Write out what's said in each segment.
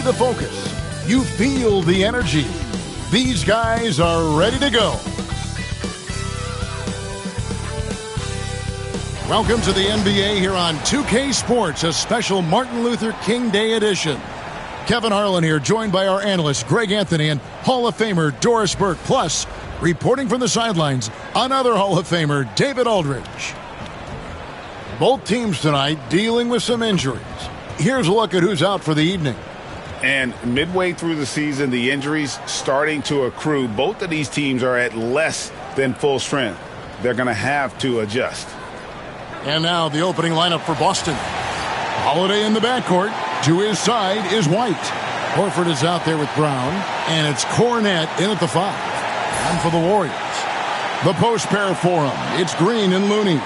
The focus. You feel the energy. These guys are ready to go. Welcome to the NBA here on 2K Sports, a special Martin Luther King Day edition. Kevin Harlan here, joined by our analyst Greg Anthony and Hall of Famer Doris Burke. Plus, reporting from the sidelines, another Hall of Famer, David Aldridge. Both teams tonight dealing with some injuries. Here's a look at who's out for the evening. And midway through the season, the injuries starting to accrue. Both of these teams are at less than full strength. They're going to have to adjust. And now the opening lineup for Boston. Holiday in the backcourt. To his side is White. Horford is out there with Brown. And it's Cornette in at the 5. And for the Warriors, the post pair for him. It's Green and Looney.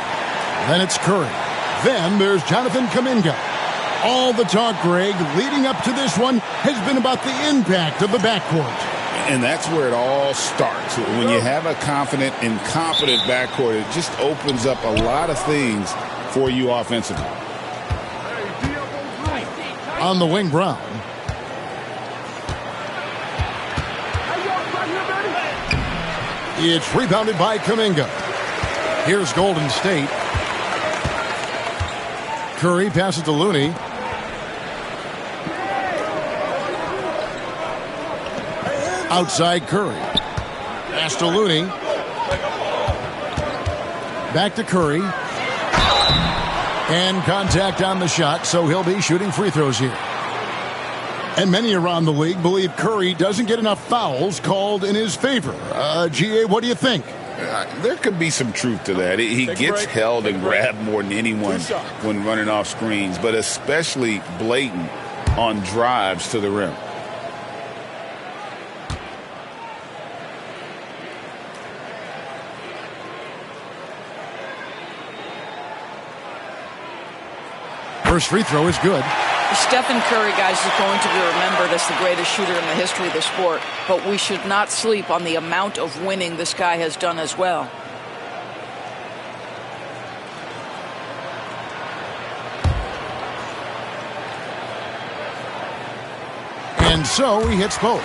Then it's Curry. Then there's Jonathan Kuminga. All the talk, Greg, leading up to this one has been about the impact of the backcourt. And that's where it all starts. When you have a confident and competent backcourt, it just opens up a lot of things for you offensively. On the wing, Brown. It's rebounded by Kuminga. Here's Golden State. Curry passes to Looney. Outside Curry. Pass to Looney. Back to Curry. And contact on the shot, so he'll be shooting free throws here. And many around the league believe Curry doesn't get enough fouls called in his favor. GA, what do you think? There could be some truth to that. He gets held and grabbed more than anyone when running off screens, but especially blatant on drives to the rim. First free throw is good. Stephen Curry, guys, is going to be remembered as the greatest shooter in the history of the sport, but we should not sleep on the amount of winning this guy has done as well. And so he hits both.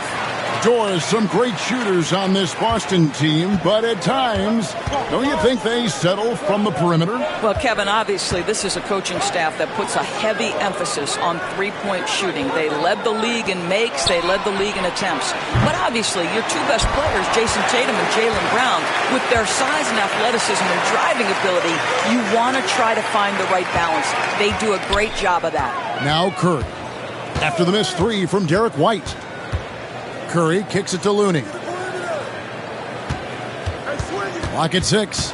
Doris, some great shooters on this Boston team, but at times, don't you think they settle from the perimeter? Well, Kevin, obviously, this is a coaching staff that puts a heavy emphasis on three-point shooting. They led the league in makes, they led the league in attempts. But obviously, your two best players, Jason Tatum and Jaylen Brown, with their size and athleticism and driving ability, you want to try to find the right balance. They do a great job of that. Now Curry. After the missed three from Derek White. Curry kicks it to Looney. Clock at 6.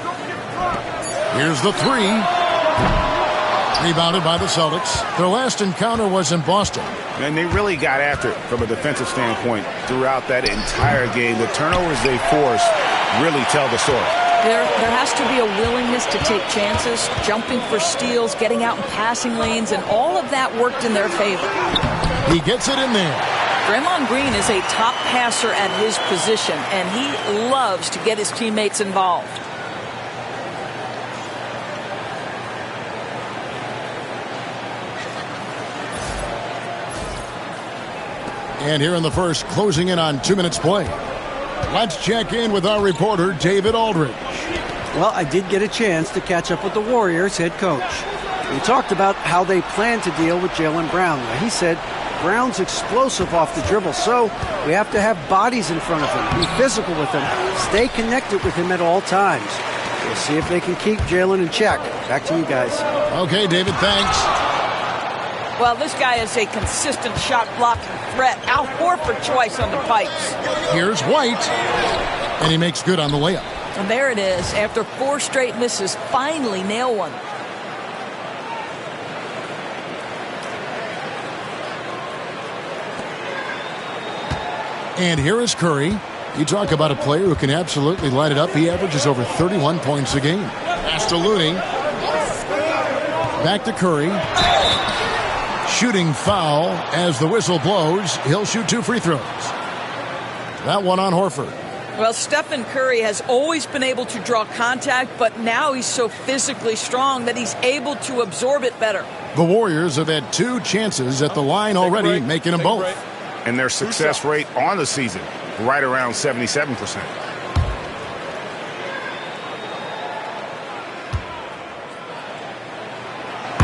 Here's the 3. Rebounded by the Celtics. Their last encounter was in Boston. And they really got after it from a defensive standpoint throughout that entire game. The turnovers they forced really tell the story. There has to be a willingness to take chances, jumping for steals, getting out in passing lanes, and all of that worked in their favor. He gets it in there. Draymond Green is a top passer at his position, and he loves to get his teammates involved. And here in the first, closing in on 2 minutes play. Let's check in with our reporter, David Aldridge. Well, I did get a chance to catch up with the Warriors head coach. We talked about how they plan to deal with Jaylen Brown. He said Brown's explosive off the dribble, so we have to have bodies in front of him, be physical with him, stay connected with him at all times. We'll see if they can keep Jaylen in check. Back to you guys. Okay, David, thanks. Well, this guy is a consistent shot-blocking threat. Al Horford twice on the pipes. Here's White, and he makes good on the layup. And there it is. After 4 straight misses, finally nail one. And here is Curry. You talk about a player who can absolutely light it up. He averages over 31 points a game. Pass to Looney. Back to Curry. Shooting foul as the whistle blows. He'll shoot 2 free throws. That one on Horford. Well, Stephen Curry has always been able to draw contact, but now he's so physically strong that he's able to absorb it better. The Warriors have had 2 chances at the line already, making them both. And their success rate on the season, right around 77%.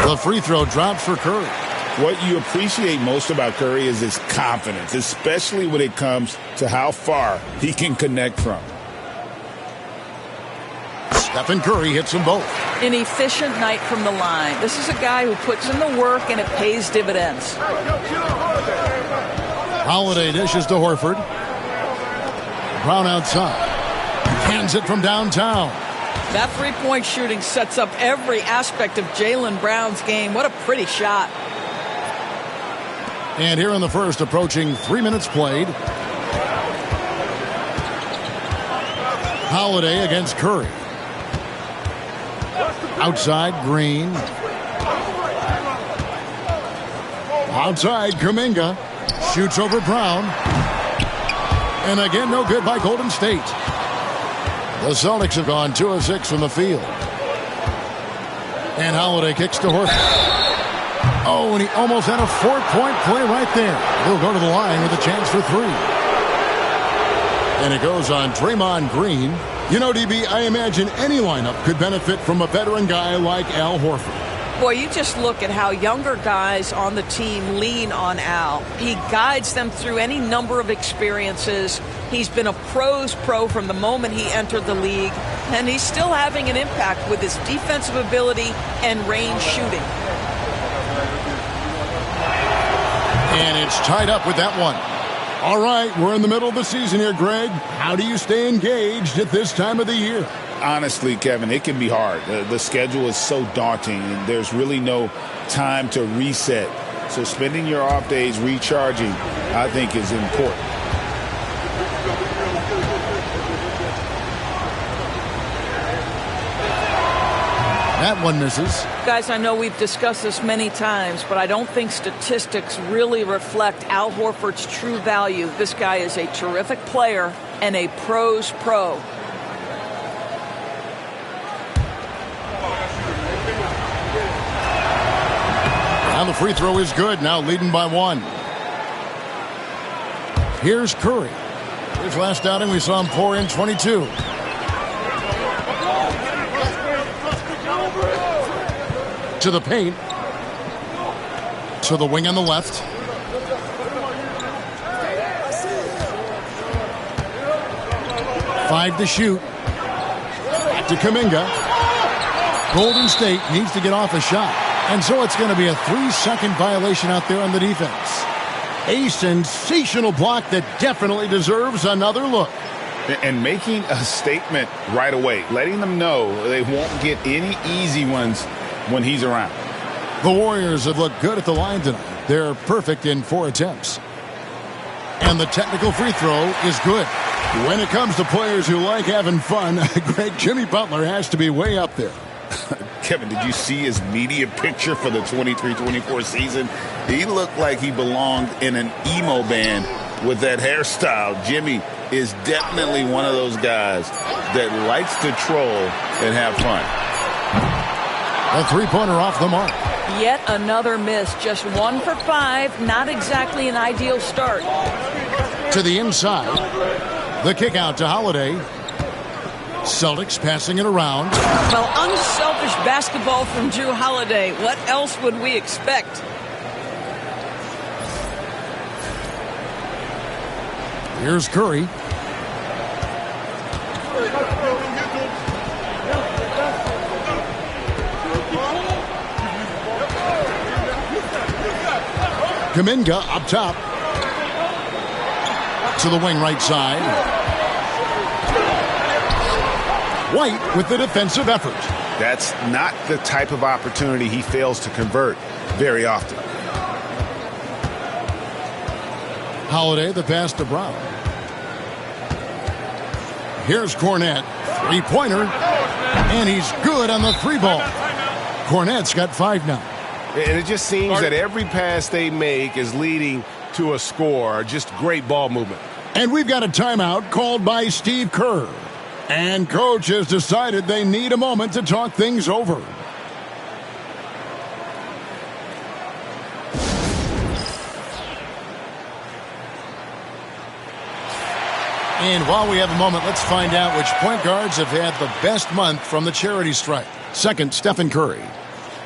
The free throw drops for Curry. What you appreciate most about Curry is his confidence, especially when it comes to how far he can connect from. Stephen Curry hits them both. An efficient night from the line. This is a guy who puts in the work and it pays dividends. Holiday dishes to Horford. Brown outside. Hands it from downtown. That three-point shooting sets up every aspect of Jaylen Brown's game. What a pretty shot. And here in the first, approaching 3 minutes played. Holiday against Curry. Outside, Green. Outside, Kuminga. Shoots over Brown. And again, no good by Golden State. The Celtics have gone 2 of 6 from the field. And Holiday kicks to Horford. Oh, and he almost had a 4-point play right there. He'll go to the line with a chance for 3. And it goes on Draymond Green. You know, DB, I imagine any lineup could benefit from a veteran guy like Al Horford. Boy, you just look at how younger guys on the team lean on Al. He guides them through any number of experiences. He's been a pro's pro from the moment he entered the league, and he's still having an impact with his defensive ability and range shooting. And it's tied up with that one. All right, we're in the middle of the season here, Greg. How do you stay engaged at this time of the year? Honestly, Kevin, it can be hard. The schedule is so daunting, and there's really no time to reset. So spending your off days recharging, I think, is important. That one misses. Guys, I know we've discussed this many times, but I don't think statistics really reflect Al Horford's true value. This guy is a terrific player and a pro's pro. Now the free throw is good, now leading by 1. Here's Curry. His last outing, we saw him pour in 22. To the paint. To the wing on the left. Five to shoot. Back to Kuminga. Golden State needs to get off a shot. And so it's going to be a 3-second violation out there on the defense. A sensational block that definitely deserves another look. And making a statement right away, letting them know they won't get any easy ones when he's around. The Warriors have looked good at the line tonight. They're perfect in 4 attempts. And the technical free throw is good. When it comes to players who like having fun, Greg, Jimmy Butler has to be way up there. Kevin, did you see his media picture for the 23-24 season? He looked like he belonged in an emo band with that hairstyle. Jimmy is definitely one of those guys that likes to troll and have fun. A three-pointer off the mark. Yet another miss. Just 1 for 5. Not exactly an ideal start. To the inside. The kick out to Holiday. Celtics passing it around. Well, unselfish basketball from Jrue Holiday. What else would we expect? Here's Curry. Kuminga up top. To the wing right side. White with the defensive effort. That's not the type of opportunity he fails to convert very often. Holiday, the pass to Brown. Here's Cornette. Three-pointer. And he's good on the 3-ball. Cornette's got 5 now. And it just seems that every pass they make is leading to a score. Just great ball movement. And we've got a timeout called by Steve Kerr. And coach has decided they need a moment to talk things over. And while we have a moment, let's find out which point guards have had the best month from the charity stripe. Second, Stephen Curry.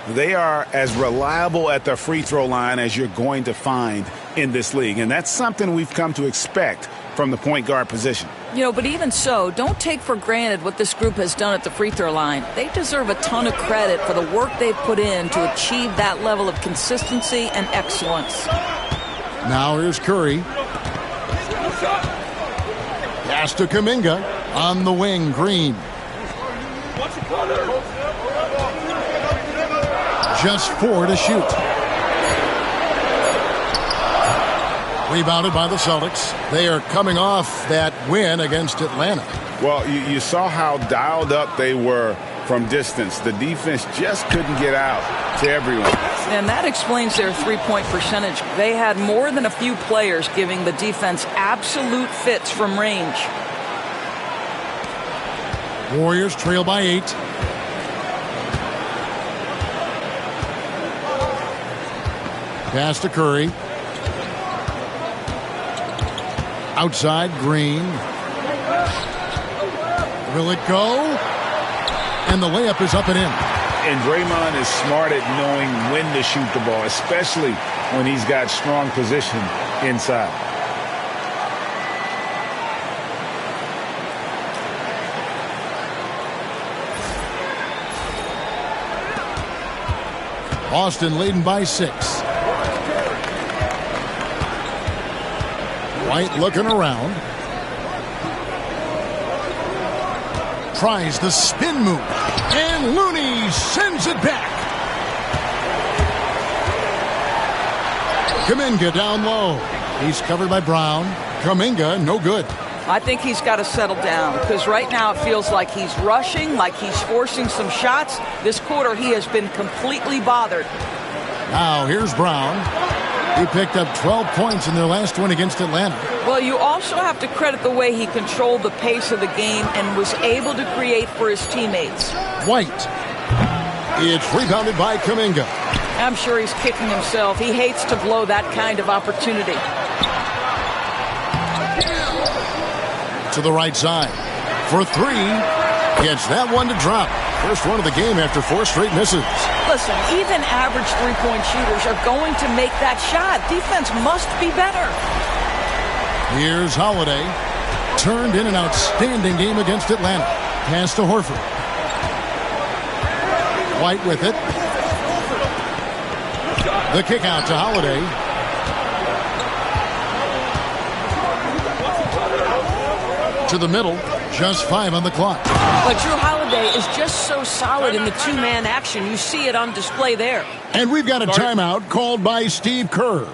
They are as reliable at the free throw line as you're going to find in this league. And that's something we've come to expect from the point guard position. But even so, don't take for granted what this group has done at the free throw line. They deserve a ton of credit for the work they've put in to achieve that level of consistency and excellence. Now here's Curry. Pass to Kuminga. On the wing, Green. Just 4 to shoot. Rebounded by the Celtics. They are coming off that win against Atlanta. Well, you saw how dialed up they were from distance. The defense just couldn't get out to everyone. And that explains their three-point percentage. They had more than a few players giving the defense absolute fits from range. Warriors trail by 8. Pass to Curry. Outside, Green. Will it go? And the layup is up and in. And Draymond is smart at knowing when to shoot the ball, especially when he's got strong position inside. Boston leading by 6. White looking around. Tries the spin move. And Looney sends it back. Kuminga down low. He's covered by Brown. Kuminga, no good. I think he's got to settle down because right now it feels like he's rushing, like he's forcing some shots. This quarter he has been completely bothered. Now here's Brown. He picked up 12 points in their last win against Atlanta. Well, you also have to credit the way he controlled the pace of the game and was able to create for his teammates. White. It's rebounded by Kuminga. I'm sure he's kicking himself. He hates to blow that kind of opportunity. To the right side. For 3. Gets that one to drop. First one of the game after 4 straight misses. Listen, even average three-point shooters are going to make that shot. Defense must be better. Here's Holiday. Turned in an outstanding game against Atlanta. Pass to Horford. White with it. The kick out to Holiday. To the middle. Just 5 on the clock. But Drew Holiday is just so solid in the two-man action. You see it on display there. And we've got a timeout called by Steve Kerr.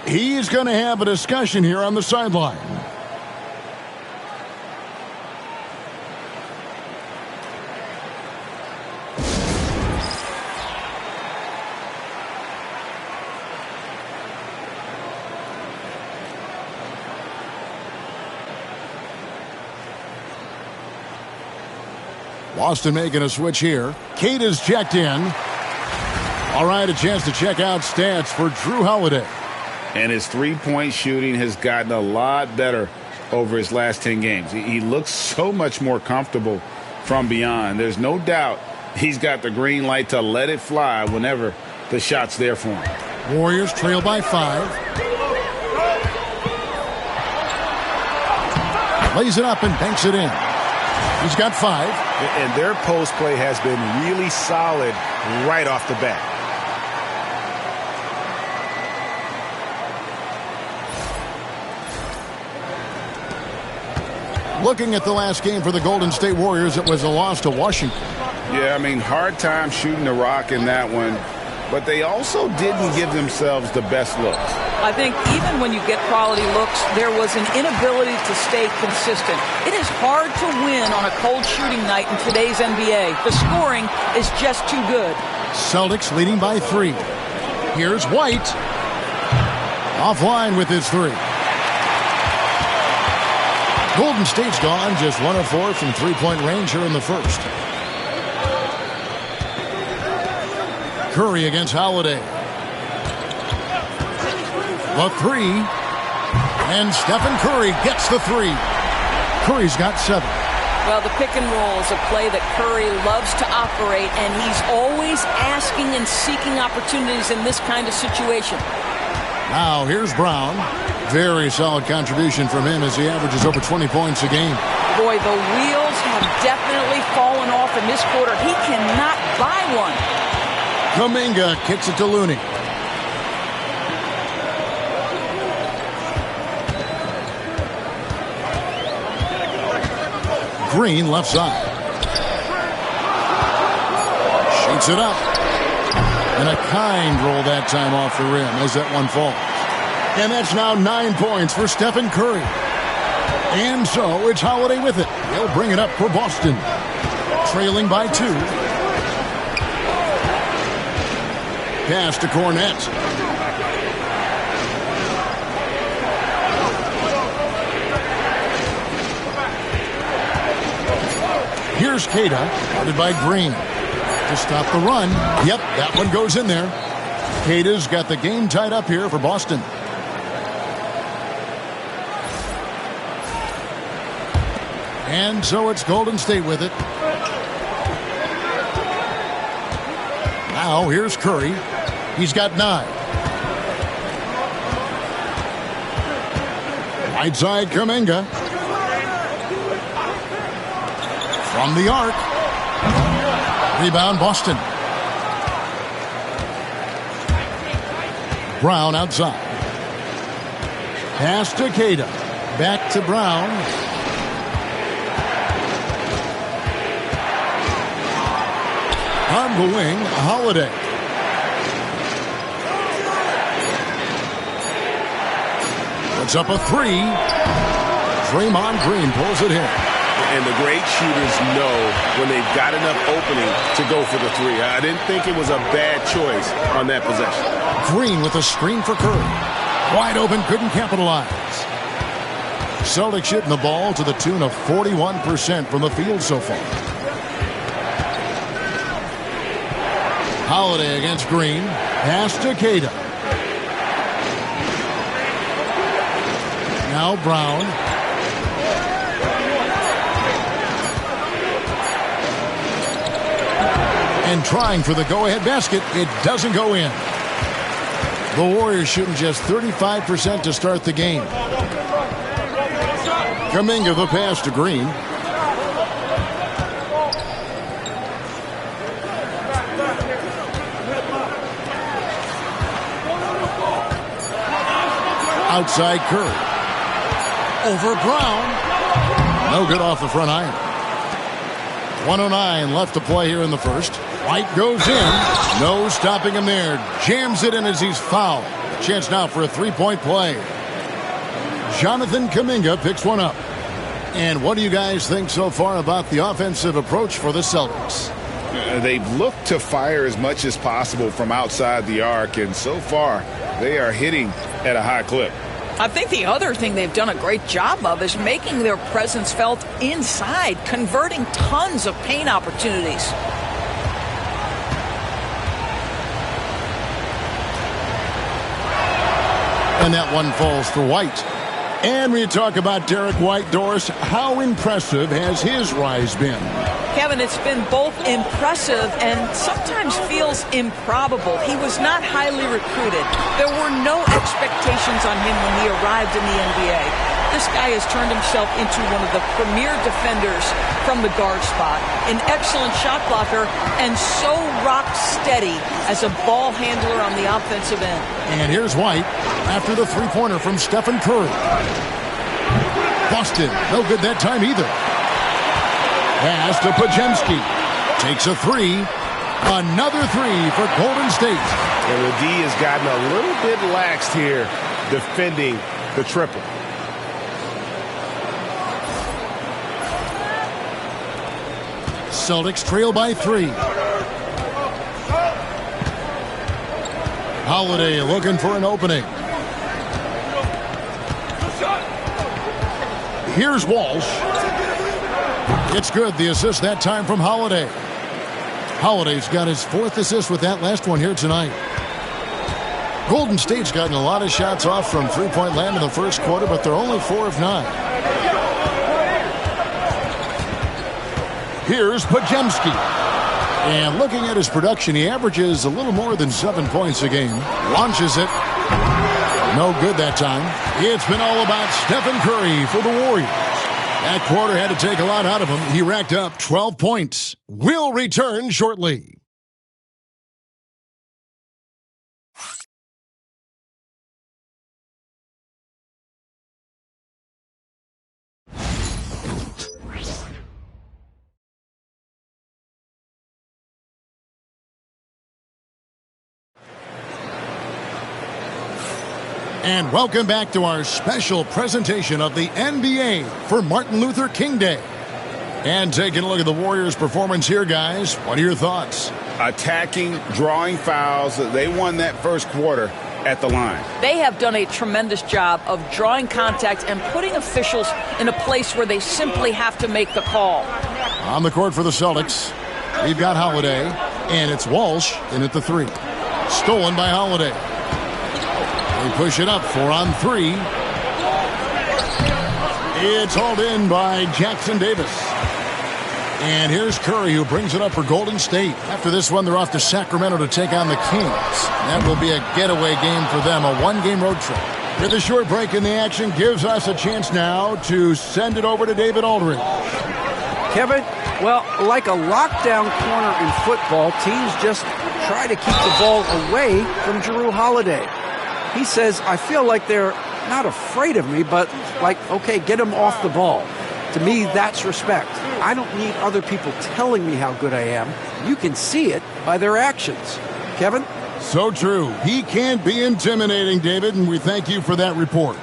He's going to have a discussion here on the sideline. Boston making a switch here. Kate is checked in. All right, a chance to check out stats for Drew Holiday. And his three-point shooting has gotten a lot better over his last 10 games. He looks so much more comfortable from beyond. There's no doubt he's got the green light to let it fly whenever the shot's there for him. Warriors trail by 5. Lays it up and banks it in. He's got 5. And their post play has been really solid right off the bat. Looking at the last game for the Golden State Warriors, it was a loss to Washington. Yeah, I mean, hard time shooting the rock in that one. But they also didn't give themselves the best looks. I think even when you get quality looks, there was an inability to stay consistent. It is hard to win on a cold shooting night in today's NBA. The scoring is just too good. Celtics leading by 3. Here's White. Offline with his 3. Golden State's gone just 1 of 4 from three-point range here in the first. Curry against Holiday. The three. And Stephen Curry gets the three. Curry's got 7. Well, the pick and roll is a play that Curry loves to operate, and he's always asking and seeking opportunities in this kind of situation. Now here's Brown. Very solid contribution from him as he averages over 20 points a game. Boy, the wheels have definitely fallen off in this quarter. He cannot buy one. Kuminga kicks it to Looney. Green left side. Shoots it up. And a kind roll that time off the rim as that one falls. And that's now 9 points for Stephen Curry. And so it's Holiday with it. He'll bring it up for Boston. Trailing by 2. Pass to Cornette. Here's Keita, guarded by Green. To stop the run. Yep, that one goes in there. Keita's got the game tied up here for Boston. And so it's Golden State with it. Now here's Curry. He's got 9. Right side Kuminga. From the arc. Rebound Boston. Brown outside. Pass to Keita. Back to Brown. On the wing, Holiday. Puts up a 3. Draymond Green pulls it in. And the great shooters know when they've got enough opening to go for the 3. I didn't think it was a bad choice on that possession. Green with a screen for Curry. Wide open, couldn't capitalize. Celtics shooting the ball to the tune of 41% from the field so far. Holiday against Green. Pass to Keita. Now Brown. And trying for the go-ahead basket. It doesn't go in. The Warriors shooting just 35% to start the game. Kuminga the pass to Green. Outside Curry. Over Brown. No good off the front iron. 1:09 left to play here in the first. White goes in. No stopping him there. Jams it in as he's fouled. Chance now for a three-point play. Jonathan Kuminga picks one up. And what do you guys think so far about the offensive approach for the Celtics? They've looked to fire as much as possible from outside the arc, and so far they are hitting at a high clip. I think the other thing they've done a great job of is making their presence felt inside, converting tons of paint opportunities. And that one falls for White. And when you talk about Derek White, Doris, how impressive has his rise been? Kevin, it's been both impressive and sometimes feels improbable. He was not highly recruited. There were no expectations on him when he arrived in the NBA. This guy has turned himself into one of the premier defenders from the guard spot, an excellent shot blocker, and so rock steady as a ball handler on the offensive end. And here's White after the three-pointer from Stephen Curry. Boston, no good that time either. Pass to Pajemski. Takes a 3. Another 3 for Golden State. And the D has gotten a little bit laxed here defending the triple. Celtics trail by 3. Holiday looking for an opening. Here's Walsh. It's good. The assist that time from Holiday. Holiday's got his 4th assist with that last one here tonight. Golden State's gotten a lot of shots off from three-point land in the first quarter, but they're only 4 of 9. Here's Podziemski. And looking at his production, he averages a little more than 7 points a game. Launches it. No good that time. It's been all about Stephen Curry for the Warriors. That quarter had to take a lot out of him. He racked up 12 points. We'll return shortly. And welcome back to our special presentation of the NBA for Martin Luther King Day. And taking a look at the Warriors' performance here, guys. What are your thoughts? Attacking, drawing fouls. They won that first quarter at the line. They have done a tremendous job of drawing contact and putting officials in a place where they simply have to make the call. On the court for the Celtics, we've got Holiday, and it's Walsh in at the 3. Stolen by Holiday. They push it up 4-on-3. It's hauled in by Jackson Davis. And here's Curry, who brings it up for Golden State. After this one, they're off to Sacramento to take on the Kings. That will be a getaway game for them, a one-game road trip. With a short break in the action, gives us a chance now to send it over to David Aldridge. Kevin, well, like a lockdown corner in football, teams just try to keep the ball away from Jrue Holiday. He says, I feel like they're not afraid of me, but like, okay, get him off the ball. To me, that's respect. I don't need other people telling me how good I am. You can see it by their actions. Kevin? So true. He can't be intimidating, David, and we thank you for that report.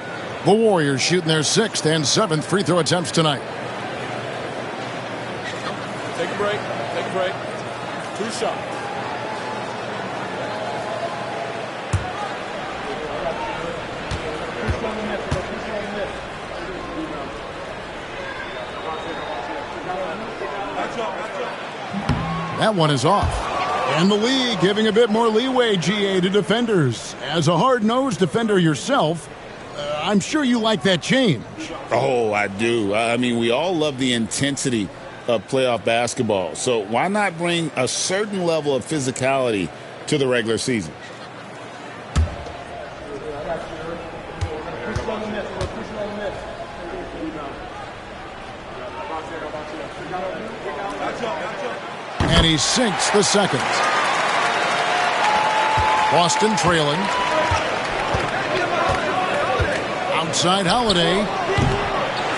The Warriors shooting their 6th and 7th free throw attempts tonight. Take a break. Take a break. 2 shots. That one is off. And the league giving a bit more leeway, GA, to defenders. As a hard-nosed defender yourself, I'm sure you like that change. Oh, I do. I mean, we all love the intensity of playoff basketball. So why not bring a certain level of physicality to the regular season? And he sinks the second. Boston trailing. Outside Holiday.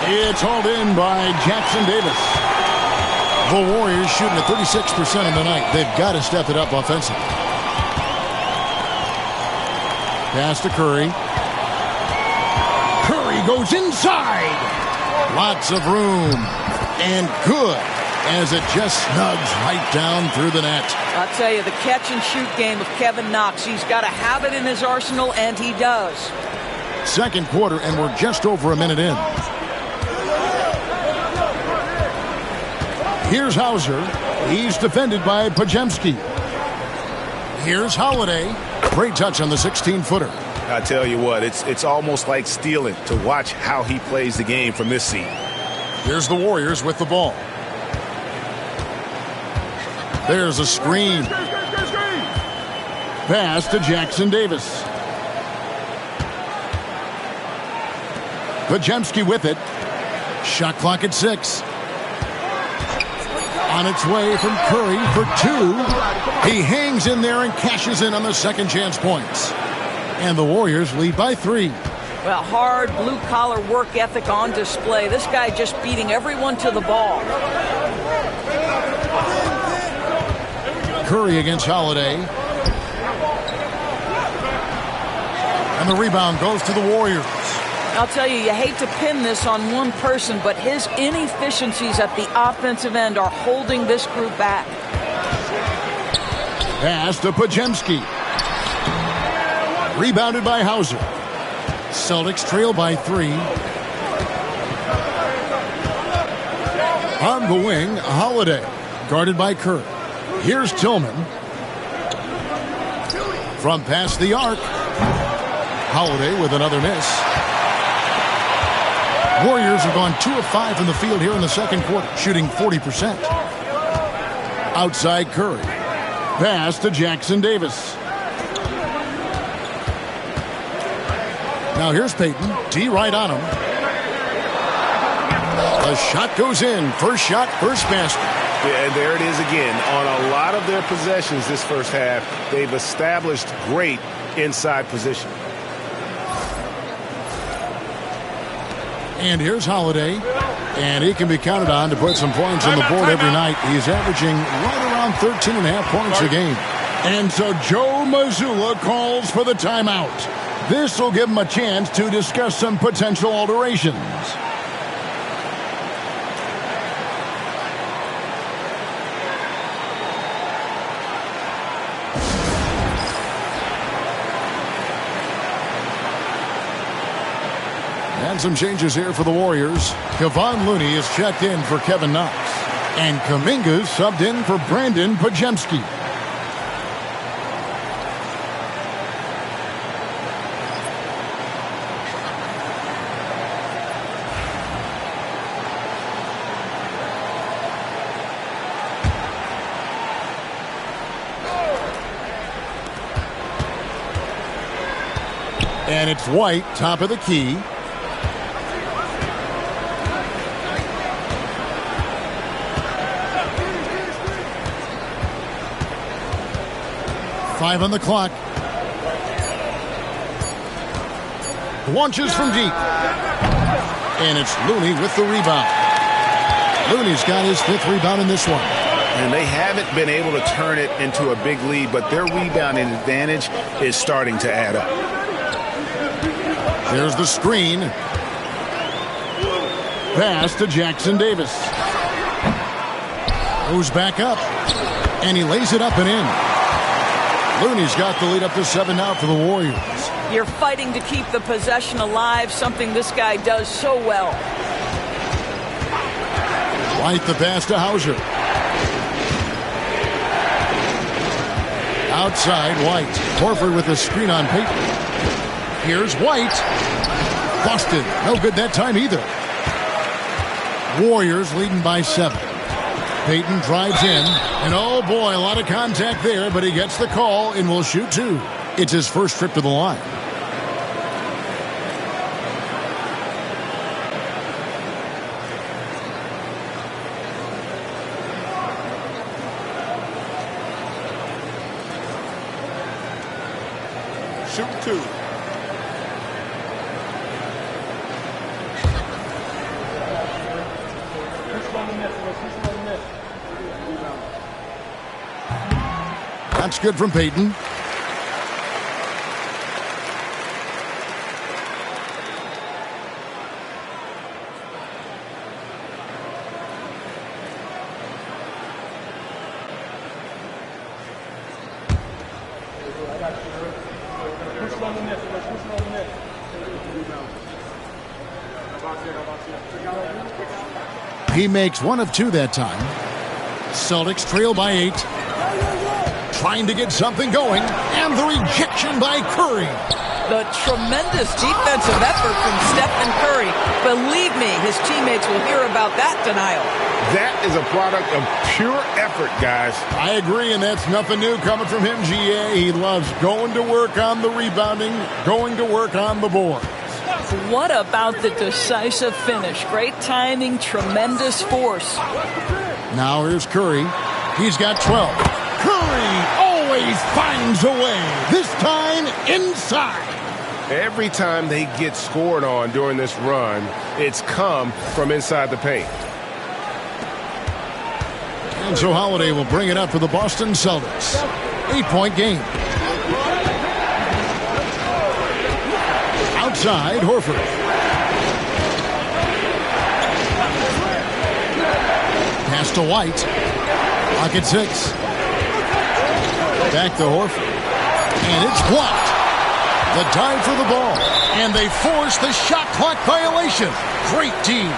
It's hauled in by Jackson Davis. The Warriors shooting at 36% in the night. They've got to step it up offensively. Pass to Curry. Curry goes inside. Lots of room. And good, as it just snugs right down through the net. I'll tell you, the catch-and-shoot game of Kevin Knox, he's got to have it in his arsenal, and he does. Second quarter, and we're just over a minute in. Here's Hauser. He's defended by Podziemski. Here's Holiday. Great touch on the 16-footer. I tell you what, it's almost like stealing to watch how he plays the game from this seat. Here's the Warriors with the ball. There's a screen. Pass to Jackson Davis. Podziemski with it. Shot clock at 6. On its way from Curry for 2. He hangs in there and cashes in on the second chance points. And the Warriors lead by 3. Well, hard blue-collar work ethic on display. This guy just beating everyone to the ball. Curry against Holiday. And the rebound goes to the Warriors. I'll tell you, you hate to pin this on one person, but his inefficiencies at the offensive end are holding this group back. Pass to Podziemski. Rebounded by Hauser. Celtics trail by 3. On the wing, Holiday, guarded by Curry. Here's Tillman. From past the arc. Holiday with another miss. Warriors have gone 2 of 5 from the field here in the second quarter, shooting 40%. Outside Curry. Pass to Jackson Davis. Now here's Payton. D right on him. The shot goes in. First shot, first basket. Yeah, and there it is again. On a lot of their possessions this first half, they've established great inside position. And here's Holiday. And he can be counted on to put some points on the board every night. He's averaging right around 13.5 points a game. And so Joe Mazzulla calls for the timeout. This will give him a chance to discuss some potential alterations. And some changes here for the Warriors. Kevon Looney is checked in for Kevin Knox. And Kuminga's subbed in for Brandon Pajemski. And it's White, top of the key. Five on the clock. Launches from deep. And it's Looney with the rebound. Looney's got his 5th rebound in this one. And they haven't been able to turn it into a big lead, but their rebounding advantage is starting to add up. There's the screen. Pass to Jackson Davis. Goes back up. And he lays it up and in. Looney's got the lead up to 7 now for the Warriors. You're fighting to keep the possession alive, something this guy does so well. White the pass to Hauser. Outside White. Horford with the screen on Payton. Here's White. Busted. No good that time either. Warriors leading by 7. Payton drives in. And oh boy, a lot of contact there, but he gets the call and will shoot 2. It's his first trip to the line. Shoot 2. That's good from Payton. He makes 1 of 2 that time. Celtics trail by 8. Trying to get something going. And the rejection by Curry. The tremendous defensive effort from Stephen Curry. Believe me, his teammates will hear about that denial. That is a product of pure effort, guys. I agree, and that's nothing new coming from him, GA. He loves going to work on the rebounding, going to work on the boards. What about the decisive finish? Great timing, tremendous force. Now here's Curry. He's got 12. Curry always finds a way. This time inside. Every time they get scored on during this run, it's come from inside the paint. And so Holiday will bring it up for the Boston Celtics. 8-point game. Outside, Horford. Pass to White. Pocket 6. Back to Horford. And it's blocked. The dive for the ball. And they force the shot clock violation. Great team.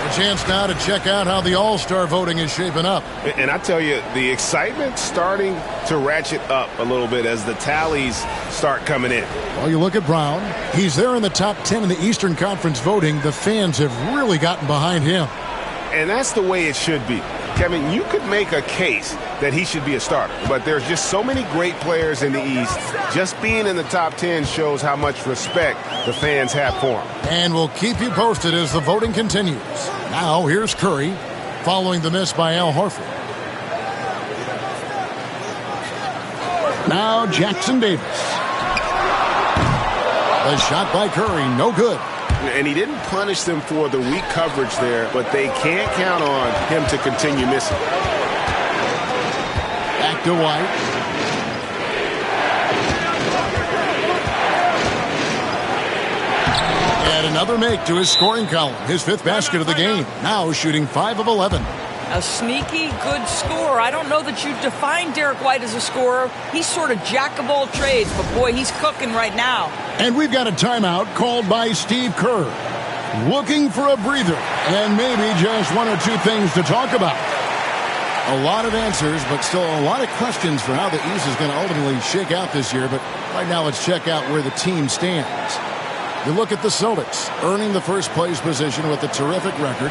A chance now to check out how the All-Star voting is shaping up. And I tell you, the excitement's starting to ratchet up a little bit as the tallies start coming in. Well, you look at Brown. He's there in the top 10 in the Eastern Conference voting. The fans have really gotten behind him. And that's the way it should be. Kevin, you could make a case that he should be a starter, but there's just so many great players in the East. Just being in the top 10 shows how much respect the fans have for him. And we'll keep you posted as the voting continues. Now, here's Curry, following the miss by Al Horford. Now, Jackson Davis. The shot by Curry, no good. And he didn't punish them for the weak coverage there, but they can't count on him to continue missing. Back to White. And another make to his scoring column. His 5th basket of the game. Now shooting 5 of 11. A sneaky good scorer. I don't know that you'd define Derek White as a scorer. He's sort of jack of all trades, but boy, he's cooking right now. And we've got a timeout called by Steve Kerr. Looking for a breather and maybe just 1 or 2 things to talk about. A lot of answers, but still a lot of questions for how the East is going to ultimately shake out this year. But right now, let's check out where the team stands. You look at the Celtics, earning the first place position with a terrific record.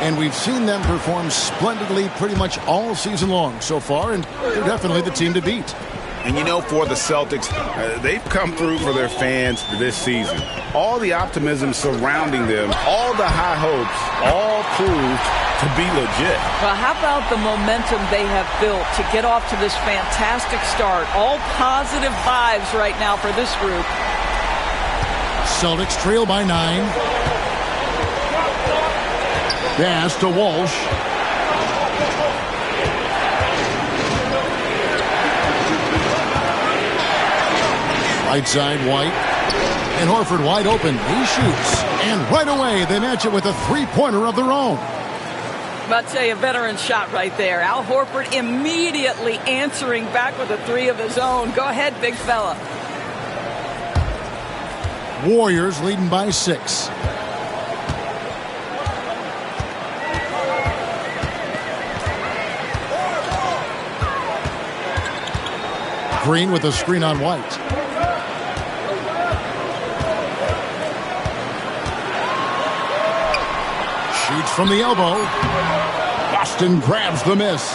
And we've seen them perform splendidly pretty much all season long so far, and they're definitely the team to beat. And you know, for the Celtics, they've come through for their fans this season. All the optimism surrounding them, all the high hopes, all proved to be legit. Well, how about the momentum they have built to get off to this fantastic start? All positive vibes right now for this group. Celtics trail by 9. Pass to Walsh. Right side, White. And Horford wide open. He shoots. And right away, they match it with a three-pointer of their own. I'd say a veteran shot right there. Al Horford immediately answering back with a 3 of his own. Go ahead, big fella. Warriors leading by 6. Green with a screen on White. Shoots from the elbow. Boston grabs the miss.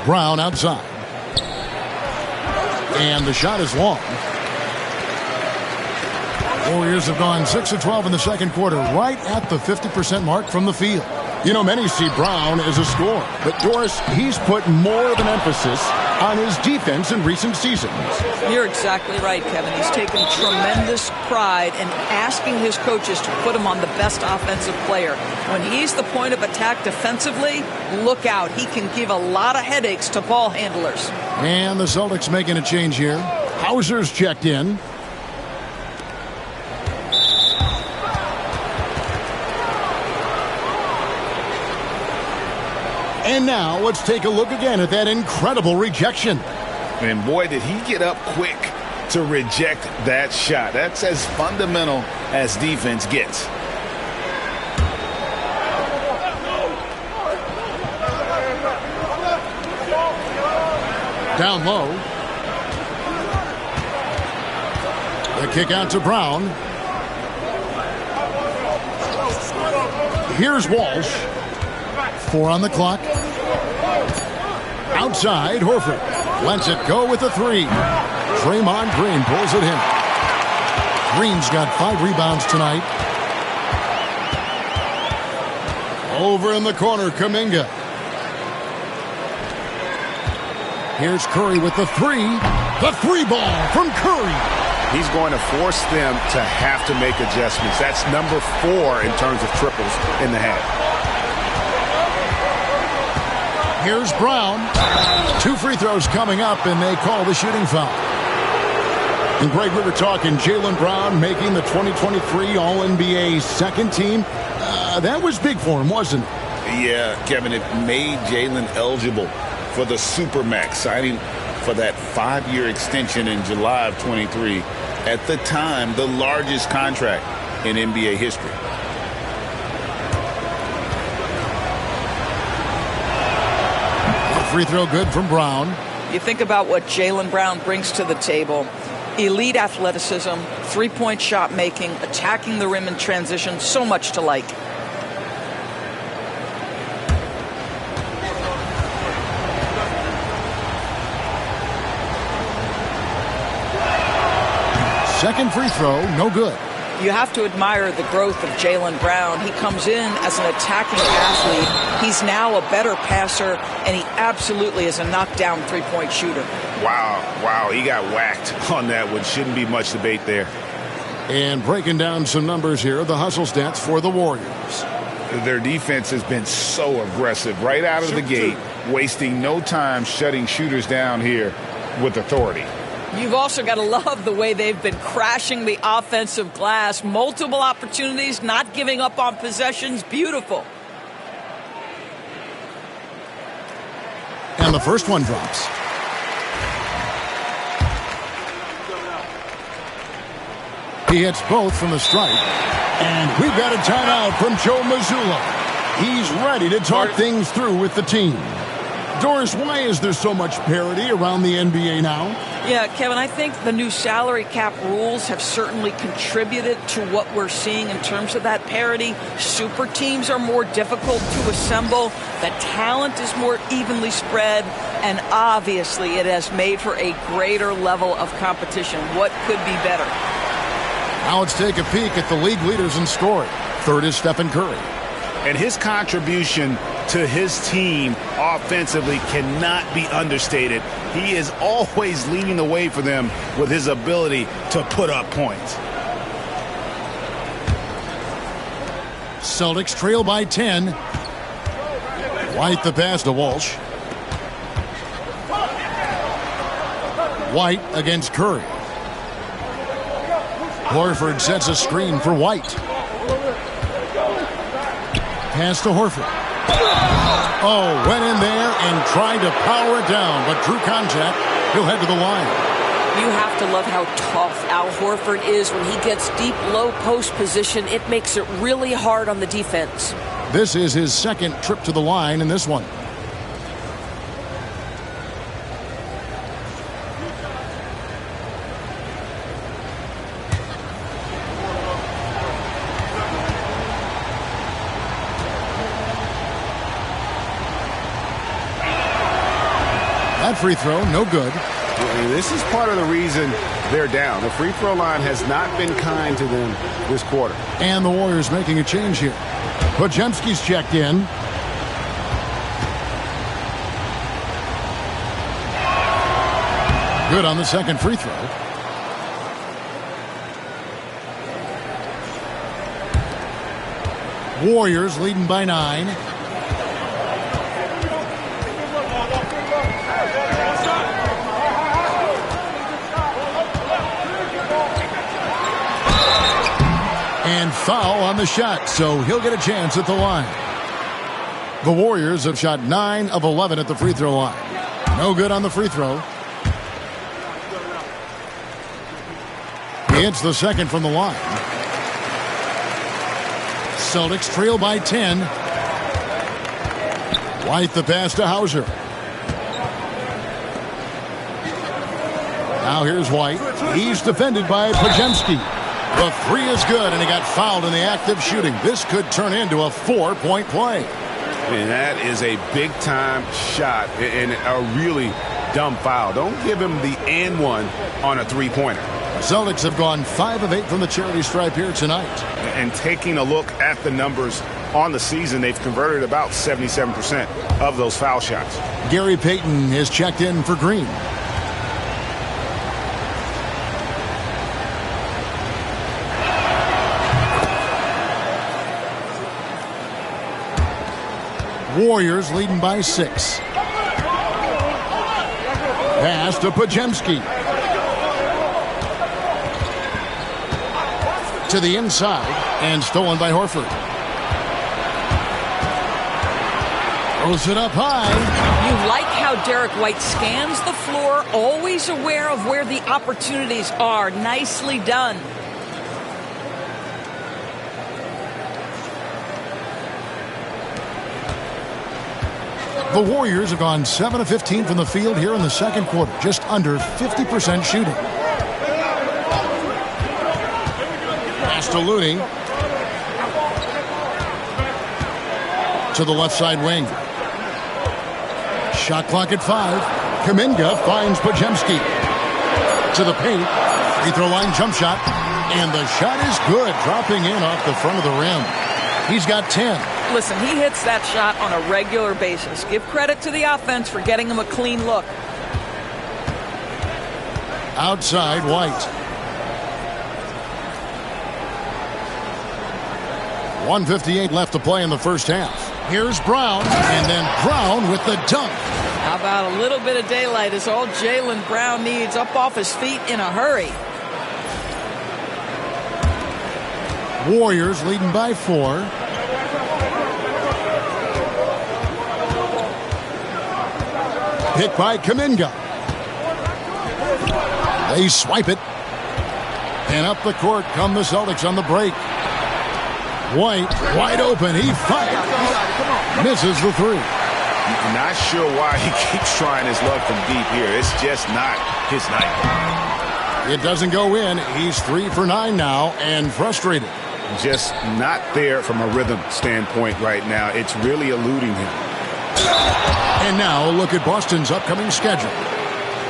Brown outside. And the shot is long. Warriors have gone 6 of 12 in the second quarter, right at the 50% mark from the field. You know, many see Brown as a scorer, but Doris, he's put more of an emphasis on his defense in recent seasons. You're exactly right, Kevin. He's taken tremendous pride in asking his coaches to put him on the best offensive player. When he's the point of attack defensively, look out. He can give a lot of headaches to ball handlers. And the Celtics making a change here. Hauser's checked in. And now let's take a look again at that incredible rejection. And boy, did he get up quick to reject that shot. That's as fundamental as defense gets. Down low. The kick out to Brown. Here's Walsh. 4 on the clock. Outside, Horford lets it go with a 3. Draymond Green pulls it in. Green's got 5 rebounds tonight. Over in the corner, Kuminga. Here's Curry with the 3. The 3 ball from Curry. He's going to force them to have to make adjustments. That's number 4 in terms of triples in the half. Here's Brown. 2 free throws coming up, and they call the shooting foul. And Greg, we were talking Jaylen Brown making the 2023 All-NBA second team. That was big for him, wasn't it? Yeah, Kevin, it made Jaylen eligible for the Supermax, signing for that 5-year extension in July of 23. At the time, the largest contract in NBA history. Free throw good from Brown. You think about what Jaylen Brown brings to the table. Elite athleticism, three-point shot making, attacking the rim in transition, so much to like. Second free throw, no good. You have to admire the growth of Jaylen Brown. He comes in as an attacking athlete. He's now a better passer, and he absolutely is a knockdown three-point shooter. Wow, he got whacked on that one. Shouldn't be much debate there. And breaking down some numbers here, the hustle stats for the Warriors. Their defense has been so aggressive right out of the gate, wasting no time shutting shooters down here with authority. You've also got to love the way they've been crashing the offensive glass. Multiple opportunities, not giving up on possessions. Beautiful. And the first one drops. He hits both from the stripe. And we've got a timeout from Joe Mazzulla. He's ready to talk things through with the team. Doris, why is there so much parity around the NBA now? Yeah, Kevin, I think the new salary cap rules have certainly contributed to what we're seeing in terms of that parity. Super teams are more difficult to assemble. The talent is more evenly spread. And obviously, it has made for a greater level of competition. What could be better? Now let's take a peek at the league leaders in scoring. Third is Stephen Curry. And his contribution to his team offensively cannot be understated. He is always leading the way for them with his ability to put up points. Celtics trail by 10. White the pass to Walsh. White against Curry. Horford sets a screen for White. Pass to Horford. Oh, went in there and tried to power it down, but drew contact. He'll head to the line. You have to love how tough Al Horford is when he gets deep, low post position. It makes it really hard on the defense. This is his second trip to the line in this one. That free throw, no good. This is part of the reason they're down. The free throw line has not been kind to them this quarter. And the Warriors making a change here. Podziemski's checked in. Good on the second free throw. Warriors leading by 9. And foul on the shot, so he'll get a chance at the line. The Warriors have shot 9 of 11 at the free throw line. No good on the free throw. He hits the second from the line. Celtics trail by 10. White the pass to Hauser. Now here's White. He's defended by Podziemski. The three is good, and he got fouled in the act of shooting. This could turn into a 4-point play. And that is a big-time shot and a really dumb foul. Don't give him the and one on a three-pointer. Celtics have gone 5 of 8 from the charity stripe here tonight. And taking a look at the numbers on the season, they've converted about 77% of those foul shots. Gary Payton is checked in for Green. Warriors leading by 6. Pass to Podziemski. To the inside and stolen by Horford. Throws it up high. You like how Derek White scans the floor, always aware of where the opportunities are. Nicely done. The Warriors have gone 7 of 15 from the field here in the second quarter, just under 50% shooting. Pass to Looney. To the left side wing. Shot clock at 5. Kuminga finds Podziemski. To the paint. Free throw line jump shot. And the shot is good, dropping in off the front of the rim. He's got 10. Listen, he hits that shot on a regular basis. Give credit to the offense for getting him a clean look. Outside, White. 1:58 left to play in the first half. Here's Brown, and then Brown with the dunk. How about a little bit of daylight is all Jaylen Brown needs, up off his feet in a hurry. Warriors leading by 4. Hit by Kuminga. They swipe it. And up the court come the Celtics on the break. White, wide open. He fires. Misses the 3. Not sure why he keeps trying his luck from deep here. It's just not his night. It doesn't go in. He's 3 for 9 now and frustrated. Just not there from a rhythm standpoint right now. It's really eluding him. And now look at Boston's upcoming schedule.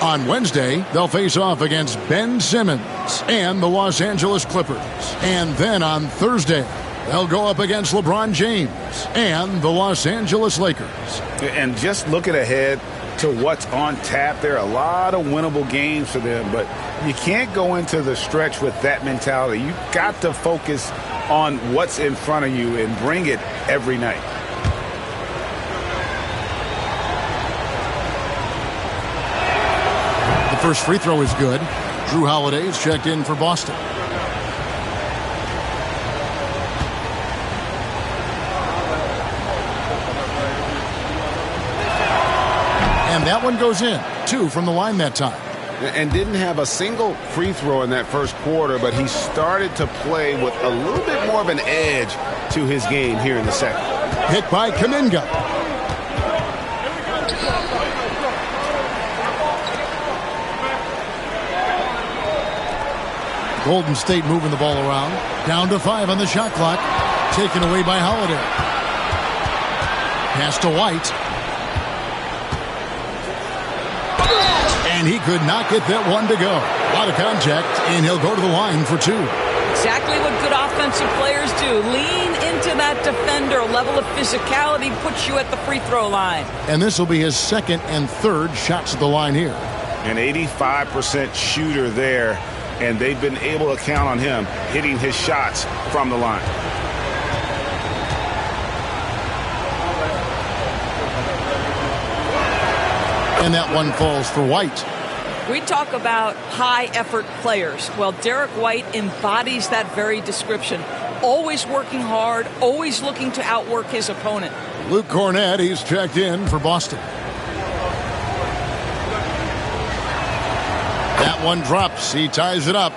On Wednesday, they'll face off against Ben Simmons and the Los Angeles Clippers. And then on Thursday, they'll go up against LeBron James and the Los Angeles Lakers. And just looking ahead to what's on tap, there are a lot of winnable games for them, but you can't go into the stretch with that mentality. You've got to focus on what's in front of you and bring it every night. The first free throw is good. Drew Holiday is checked in for Boston. And that one goes in. 2 from the line that time. And didn't have a single free throw in that first quarter, but he started to play with a little bit more of an edge to his game here in the second. Hit by Kuminga. Golden State moving the ball around. Down to 5 on the shot clock. Taken away by Holiday. Pass to White. And he could not get that one to go. A lot of contact, and he'll go to the line for 2. Exactly what good offensive players do. Lean into that defender. A level of physicality puts you at the free throw line. And this will be his second and third shots at the line here. An 85% shooter there, and they've been able to count on him hitting his shots from the line. And that one falls for White. We talk about high-effort players. Well, Derek White embodies that very description. Always working hard, always looking to outwork his opponent. Luke Cornett, he's checked in for Boston. That one drops. He ties it up.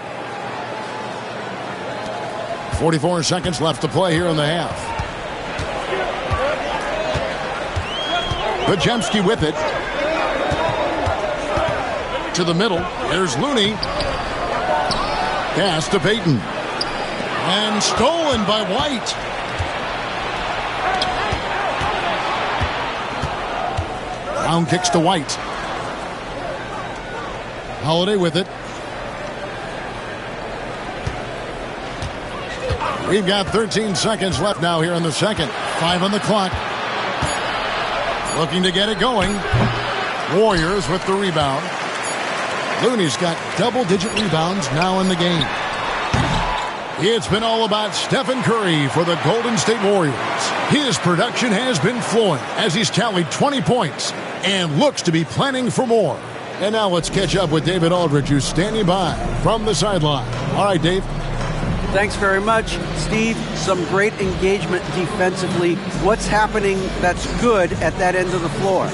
44 seconds left to play here in the half. Podziemski with it. To the middle. There's Looney. Pass to Payton. And stolen by White. Brown kicks to White. Holiday with it. We've got 13 seconds left now here in the second. 5 on the clock. Looking to get it going. Warriors with the rebound. Looney's got double-digit rebounds now in the game. It's been all about Stephen Curry for the Golden State Warriors. His production has been flowing as he's tallied 20 points and looks to be planning for more. And now let's catch up with David Aldridge, who's standing by from the sideline. All right, Dave. Thanks very much, Steve. Some great engagement defensively. What's happening that's good at that end of the floor?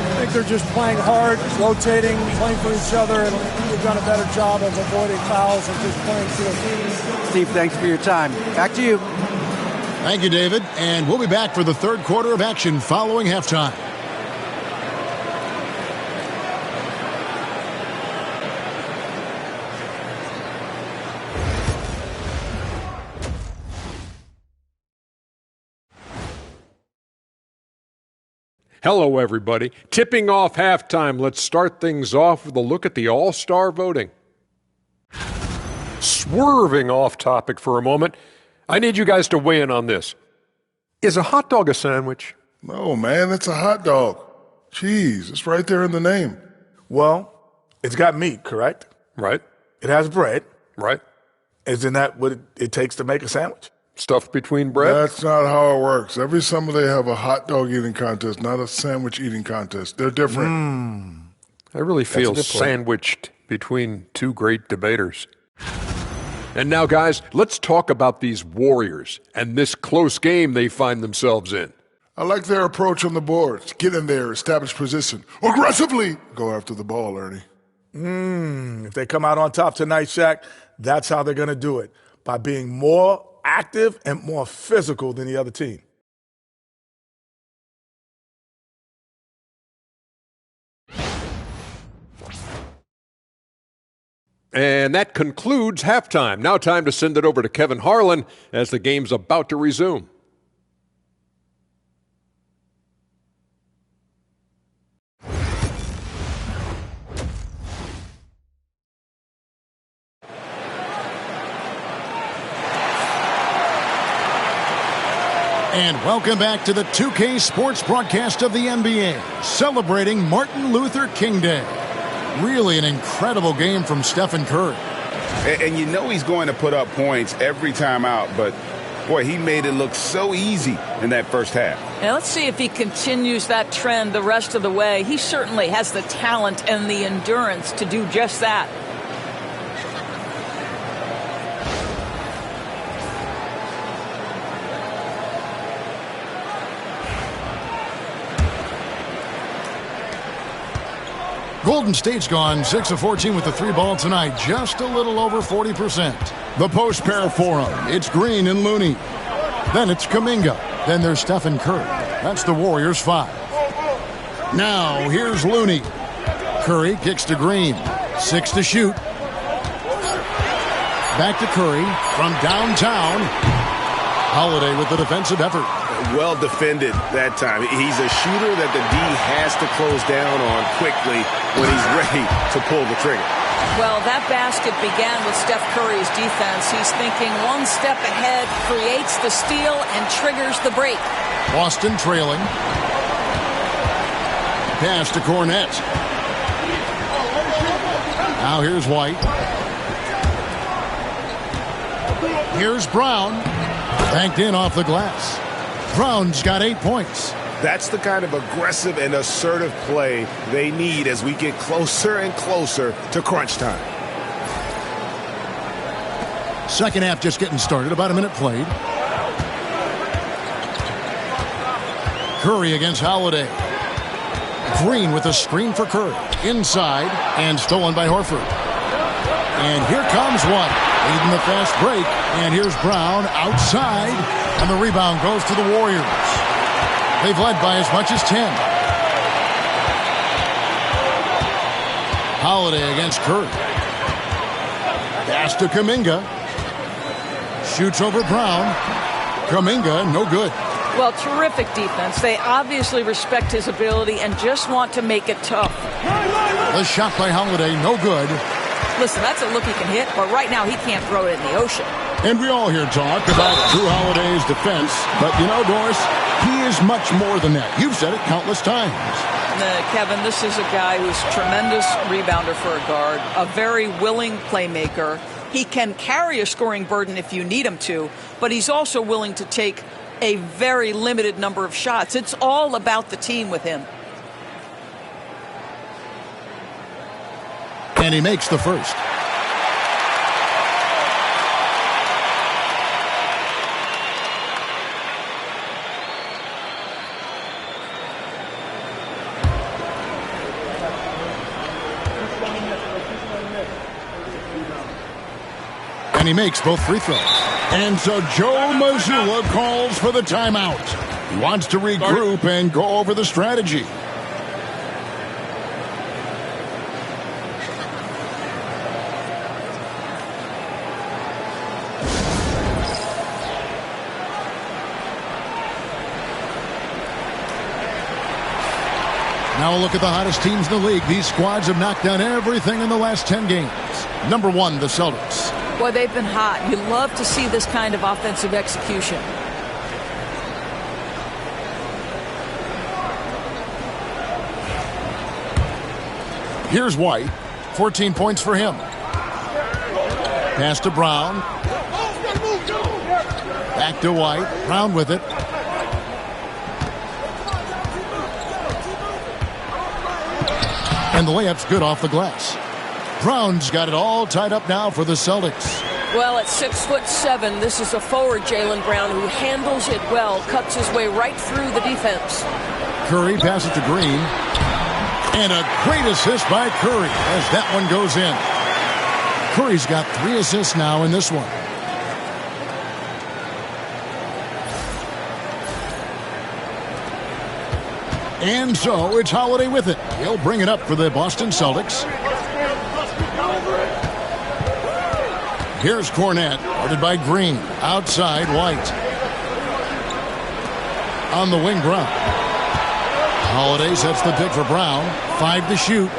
I think they're just playing hard, rotating, playing for each other, and they've done a better job of avoiding fouls and just playing field. Steve, thanks for your time. Back to you. Thank you, David. And we'll be back for the third quarter of action following halftime. Hello, everybody. Tipping off halftime. Let's start things off with a look at the All-Star voting. Swerving off topic for a moment, I need you guys to weigh in on this. Is a hot dog a sandwich? No, man, it's a hot dog. Cheese, it's right there in the name. Well, it's got meat, correct? Right. It has bread. Right. Isn't that what it takes to make a sandwich? Stuffed between bread? That's not how it works. Every summer they have a hot dog eating contest, not a sandwich eating contest. They're different. I really feel sandwiched between two great debaters. And now, guys, let's talk about these Warriors and this close game they find themselves in. I like their approach on the boards. Get in there, establish position. Aggressively go after the ball, Ernie. If they come out on top tonight, Shaq, that's how they're going to do it, by being more active and more physical than the other team. And that concludes halftime. Now time to send it over to Kevin Harlan as the game's about to resume. And welcome back to the 2K Sports broadcast of the NBA, celebrating Martin Luther King Day. Really an incredible game from Stephen Curry. And you know he's going to put up points every time out, but boy, he made it look so easy in that first half. Now let's see if he continues that trend the rest of the way. He certainly has the talent and the endurance to do just that. Golden State's gone 6 of 14 with the three ball tonight, just a little over 40%. The post pair for him. It's Green and Looney. Then it's Kuminga. Then there's Stephen Curry. That's the Warriors' 5. Now here's Looney. Curry kicks to Green. 6 to shoot. Back to Curry from downtown. Holiday with the defensive effort. Well defended that time. He's a shooter that the D has to close down on quickly when he's ready to pull the trigger. Well, that basket began with Steph Curry's defense. He's thinking one step ahead, creates the steal, and triggers the break. Boston trailing. Pass to Cornette. Now here's White. Here's Brown. Banked in off the glass. Brown's got 8 points. That's the kind of aggressive and assertive play they need as we get closer and closer to crunch time. Second half just getting started. About a minute played. Curry against Holiday. Green with a screen for Curry. Inside and stolen by Horford. And here comes one. Leading the fast break. And here's Brown outside. And the rebound goes to the Warriors. They've led by as much as 10. Holiday against Curry. Pass to Kuminga. Shoots over Brown. Kuminga, no good. Well, terrific defense. They obviously respect his ability and just want to make it tough. The shot by Holiday, no good. Listen, that's a look he can hit, but right now he can't throw it in the ocean. And we all hear talk about Drew Holiday's defense, but you know, Doris, he is much more than that. You've said it countless times. Kevin, this is a guy who's a tremendous rebounder for a guard, a very willing playmaker. He can carry a scoring burden if you need him to, but he's also willing to take a very limited number of shots. It's all about the team with him. And he makes the first. And he makes both free throws. And so Joe Mazzulla calls for the timeout. He wants to regroup and go over the strategy. Now a look at the hottest teams in the league. These squads have knocked down everything in the last 10 games. Number 1, the Celtics. Boy, they've been hot. You love to see this kind of offensive execution. Here's White. 14 points for him. Pass to Brown. Back to White. Brown with it. And the layup's good off the glass. Brown's got it all tied up now for the Celtics. Well, at 6'7", this is a forward, Jaylen Brown, who handles it well, cuts his way right through the defense. Curry passes to Green. And a great assist by Curry as that one goes in. Curry's got 3 assists now in this one. And so it's Holiday with it. He'll bring it up for the Boston Celtics. Here's Cornette, guarded by Green. Outside, White. On the wing, Brown. Holiday sets the pick for Brown. 5 to shoot.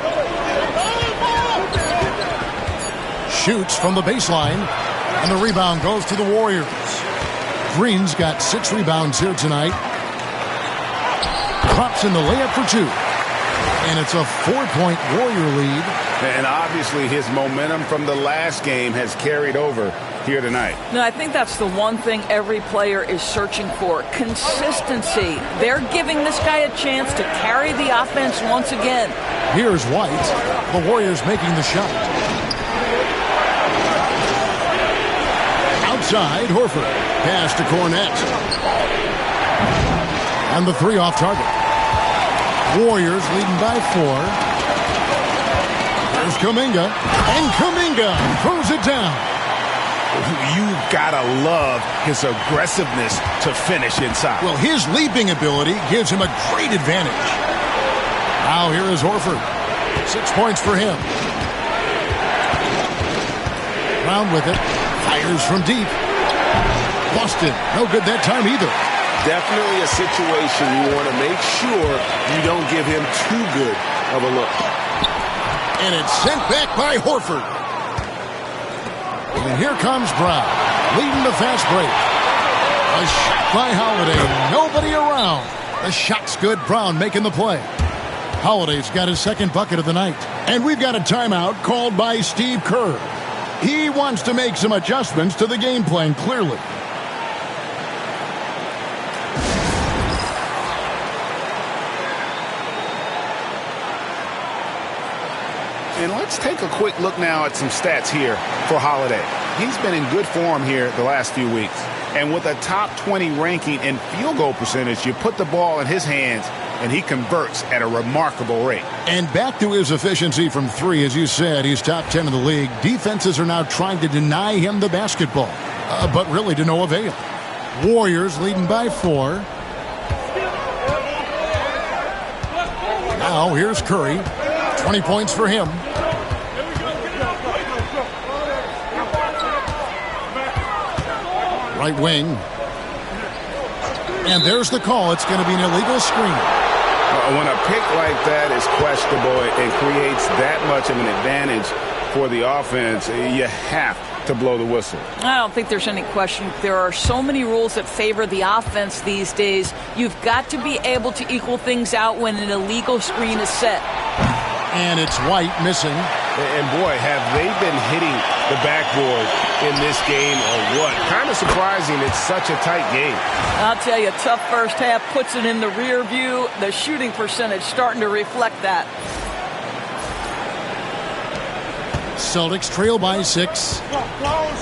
Shoots from the baseline. And the rebound goes to the Warriors. Green's got 6 rebounds here tonight. Drops in the layup for 2. And it's a 4-point Warrior lead. And obviously his momentum from the last game has carried over here tonight. No, I think that's the one thing every player is searching for. Consistency. They're giving this guy a chance to carry the offense once again. Here's White. The Warriors making the shot. Outside, Horford. Pass to Cornette. And the 3 off target. Warriors leading by 4. There's Kuminga. And Kuminga throws it down. You've got to love his aggressiveness to finish inside. Well, his leaping ability gives him a great advantage. Now here is Horford. 6 points for him. Brown with it. Fires from deep. Boston. No good that time either. Definitely a situation you want to make sure you don't give him too good of a look. And it's sent back by Horford. And here comes Brown, leading the fast break. A shot by Holiday. Nobody around. The shot's good. Brown making the play. Holiday's got his 2nd bucket of the night. And we've got a timeout called by Steve Kerr. He wants to make some adjustments to the game plan, clearly. And let's take a quick look now at some stats here for Holiday. He's been in good form here the last few weeks. And with a top 20 ranking in field goal percentage, you put the ball in his hands, and he converts at a remarkable rate. And back to his efficiency from 3, as you said, he's top 10 in the league. Defenses are now trying to deny him the basketball, but really to no avail. Warriors leading by 4. Now here's Curry. 20 points for him. Right wing. And there's the call. It's going to be an illegal screen. When a pick like that is questionable and creates that much of an advantage for the offense, you have to blow the whistle. I don't think there's any question. There are so many rules that favor the offense these days. You've got to be able to equal things out when an illegal screen is set. And it's White missing. And boy, have they been hitting the backboard in this game or what? Kind of surprising it's such a tight game. I'll tell you, tough first half puts it in the rear view. The shooting percentage starting to reflect that. Celtics trail by 6.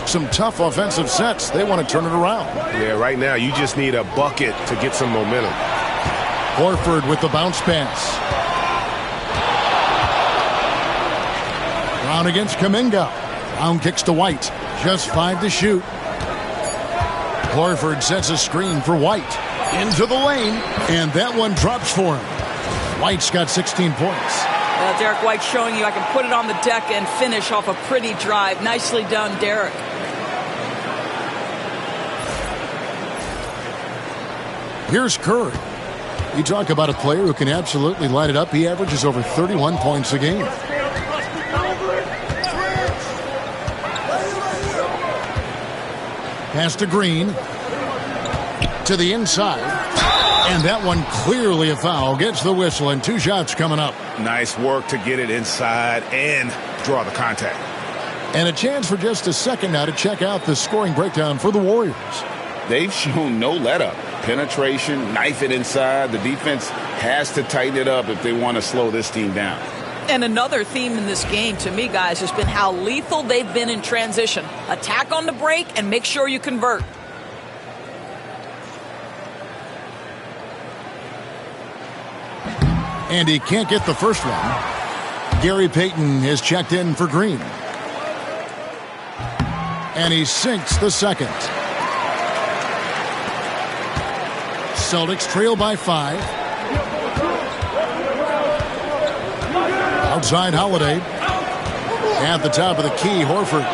Some tough offensive sets. They want to turn it around. Yeah, right now you just need a bucket to get some momentum. Horford with the bounce pass. Brown against Kuminga. Brown kicks to White. Just 5 to shoot. Horford sets a screen for White. Into the lane, and that one drops for him. White's got 16 points. Derek White showing you I can put it on the deck and finish off a pretty drive. Nicely done, Derek. Here's Curry. You talk about a player who can absolutely light it up. He averages over 31 points a game. Pass to Green. To the inside. And that one clearly a foul. Gets the whistle, and 2 shots coming up. Nice work to get it inside and draw the contact. And a chance for just a second now to check out the scoring breakdown for the Warriors. They've shown no let-up. Penetration, knife it inside. The defense has to tighten it up if they want to slow this team down. And another theme in this game, to me, guys, has been how lethal they've been in transition. Attack on the break and make sure you convert. And he can't get the first one. Gary Payton has checked in for Green. And he sinks the second. Celtics trail by 5. Outside Holiday. At the top of the key, Horford.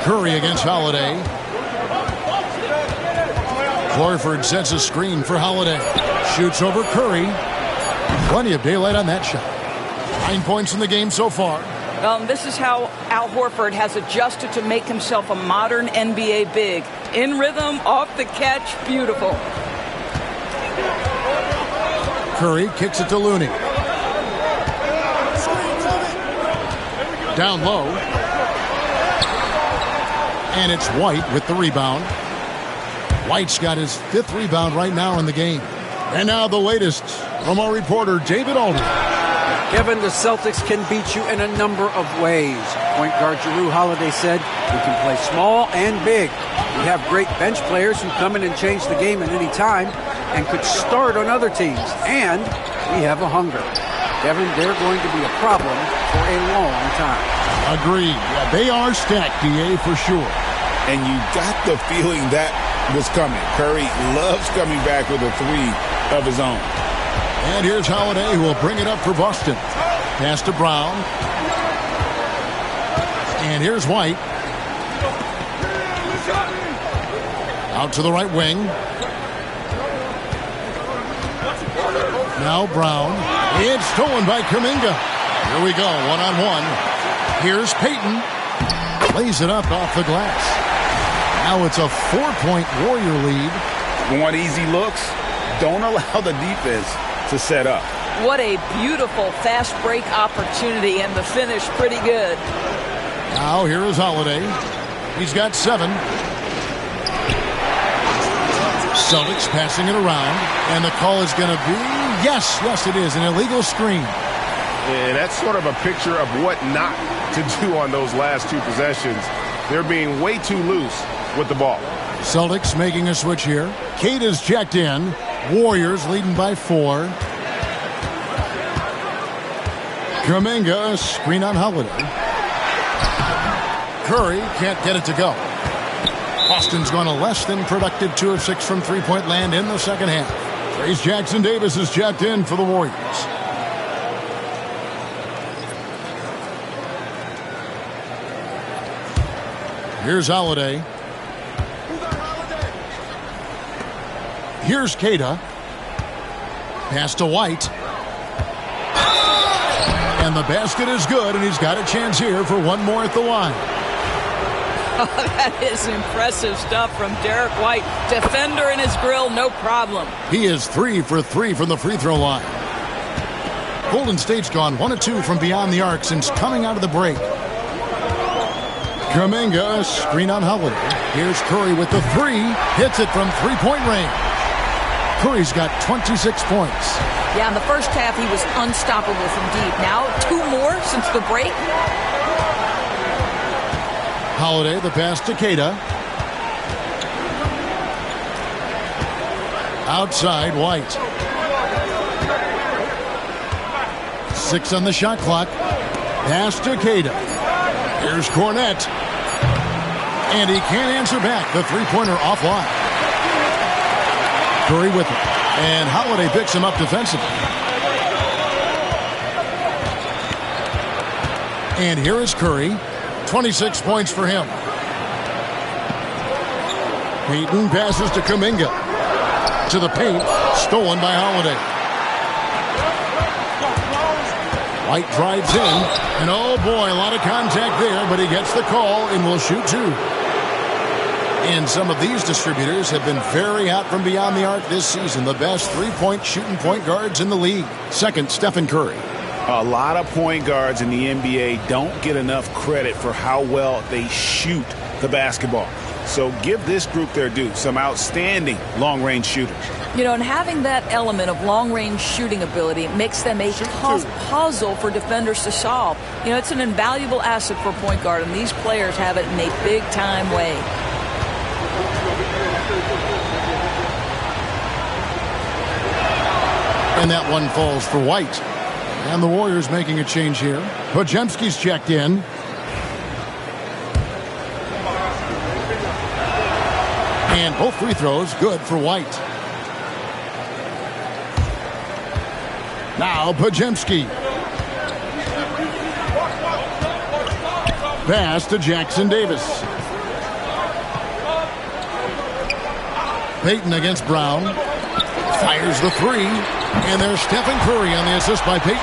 Curry against Holiday. Horford sets a screen for Holiday. Shoots over Curry. Plenty of daylight on that shot. 9 points in the game so far. This is how Al Horford has adjusted to make himself a modern NBA big. In rhythm, off the catch, beautiful. Curry kicks it to Looney. Down low. And it's White with the rebound. White's got his 5th rebound right now in the game. And now the latest from our reporter, David Aldridge. Kevin, the Celtics can beat you in a number of ways. Point guard Jrue Holiday said we can play small and big. We have great bench players who come in and change the game at any time and could start on other teams. And we have a hunger. Kevin, they're going to be a problem for a long time. Agreed. Yeah, they are stacked, DA, for sure. And you got the feeling that was coming. Curry loves coming back with a 3 of his own. And here's Holiday, who will bring it up for Boston. Pass to Brown. And here's White. Out to the right wing. Now Brown. It's stolen by Kuminga. Here we go, one-on-one. Here's Payton. Lays it up off the glass. Now it's a 4-point Warrior lead. Want easy looks? Don't allow the defense to set up. What a beautiful fast break opportunity, and the finish pretty good. Now here is Holiday. He's got 7. Celtics passing it around, and the call is going to be, yes it is, an illegal screen. And that's sort of a picture of what not to do on those last 2 possessions. They're being way too loose with the ball. Celtics making a switch here. Kate is checked in. Warriors leading by 4. Kuminga, screen on Holiday. Curry can't get it to go. Boston's gone a less than productive 2 of 6 from three-point land in the second half. Trace Jackson-Davis is checked in for the Warriors. Here's Holiday. Here's Keita. Pass to White. And the basket is good, and he's got a chance here for one more at the line. Oh, that is impressive stuff from Derek White. Defender in his grill, no problem. He is 3 for 3 from the free throw line. Golden State's gone 1 of 2 from beyond the arc since coming out of the break. Kuminga, screen on Holiday. Here's Curry with the 3. Hits it from three-point range. Curry's got 26 points. Yeah, in the first half, he was unstoppable from deep. Now, 2 more since the break. Holiday, the pass to Keita. Outside, White. 6 on the shot clock. Pass to Queta. Here's Cornette. And he can't answer back. The three-pointer offline. Curry with it. And Holiday picks him up defensively. And here is Curry. 26 points for him. Payton passes to Kuminga. To the paint. Stolen by Holiday. White drives in. And oh boy, a lot of contact there, but he gets the call and will shoot two. And some of these distributors have been very hot from beyond the arc this season. The best three-point shooting point guards in the league. Second, Stephen Curry. A lot of point guards in the NBA don't get enough credit for how well they shoot the basketball. So give this group their due. Some outstanding long-range shooters. You know, and having that element of long-range shooting ability makes them a tough puzzle for defenders to solve. You know, it's an invaluable asset for a point guard, and these players have it in a big-time way. And that one falls for White. And the Warriors making a change here. Podziemski's checked in. And both free throws good for White. Now Podziemski. Pass to Jackson Davis. Payton against Brown. Fires the three. And there's Stephen Curry on the assist by Payton.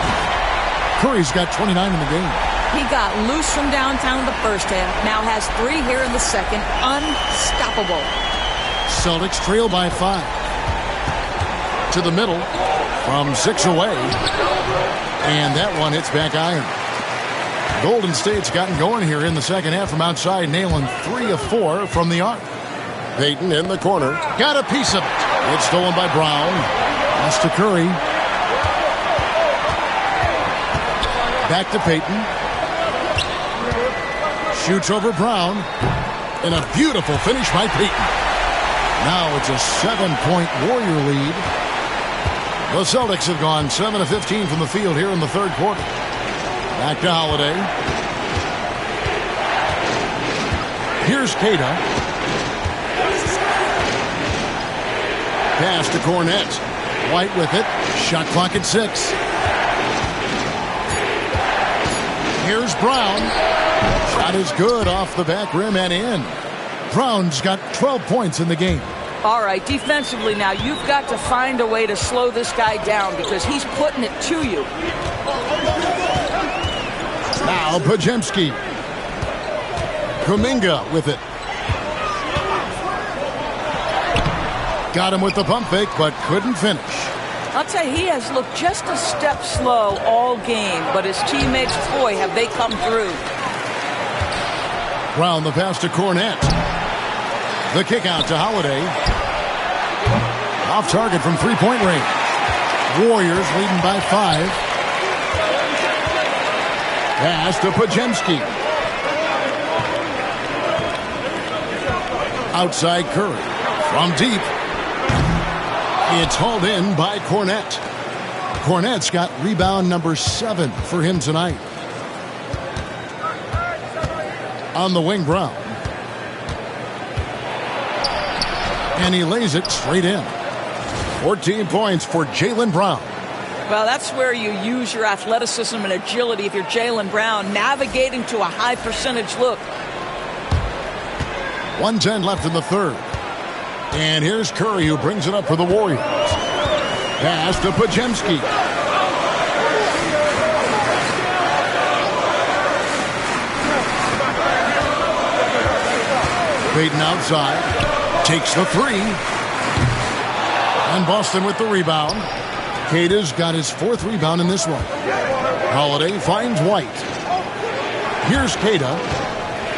Curry's got 29 in the game. He got loose from downtown in the first half. Now has 3 here in the second. Unstoppable. Celtics trail by 5. To the middle. From 6 away. And that one hits back iron. Golden State's gotten going here in the second half from outside, nailing 3 of 4 from the arc. Payton in the corner. Got a piece of it. It's stolen by Brown. Pass to Curry. Back to Payton. Shoots over Brown. And a beautiful finish by Payton. Now it's a 7-point Warrior lead. The Celtics have gone 7 of 15 from the field here in the third quarter. Back to Holiday. Here's Queta. Pass to Cornette. White with it. Shot clock at 6. Here's Brown. Shot is good off the back rim and in. Brown's got 12 points in the game. All right, defensively now, you've got to find a way to slow this guy down because he's putting it to you. Now Podziemski. Kuminga with it. Got him with the pump fake, but couldn't finish. I'll tell you, he has looked just a step slow all game, but his teammates, boy, have they come through. Brown the pass to Cornette. The kick out to Holiday. Off target from three-point range. Warriors leading by 5. Pass to Podziemski. Outside Curry. From deep. It's hauled in by Cornette. Cornette's got rebound number 7 for him tonight. On the wing, Brown. And he lays it straight in. 14 points for Jaylen Brown. Well, that's where you use your athleticism and agility if you're Jaylen Brown, navigating to a high percentage look. 1:10 left in the third. And here's Curry, who brings it up for the Warriors. Pass to Podziemski. Payton outside. Takes the 3. And Boston with the rebound. Queta's got his 4th rebound in this one. Holiday finds White. Here's Queta.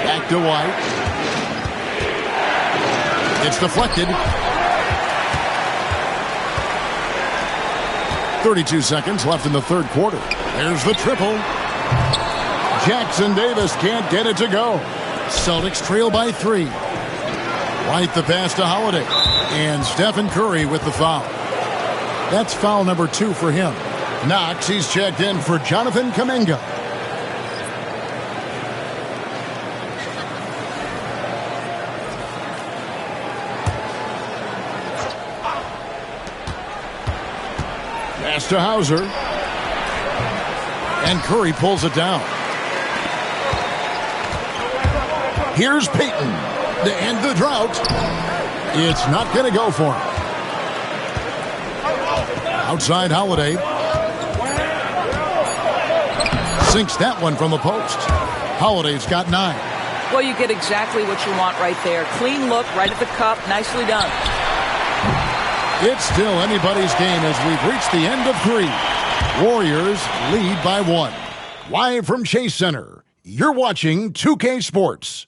Back to White. It's deflected. 32 seconds left in the third quarter. There's the triple. Jackson Davis can't get it to go. Celtics trail by 3. White the pass to Holiday. And Stephen Curry with the foul. That's foul number 2 for him. Knox, he's checked in for Jonathan Kuminga. Pass to Hauser. And Curry pulls it down. Here's Payton to end the drought. It's not going to go for him. Outside Holiday. Sinks that one from the post. Holiday's got 9. Well, you get exactly what you want right there. Clean look, right at the cup. Nicely done. It's still anybody's game as we've reached the end of 3. Warriors lead by 1. Live from Chase Center, you're watching 2K Sports.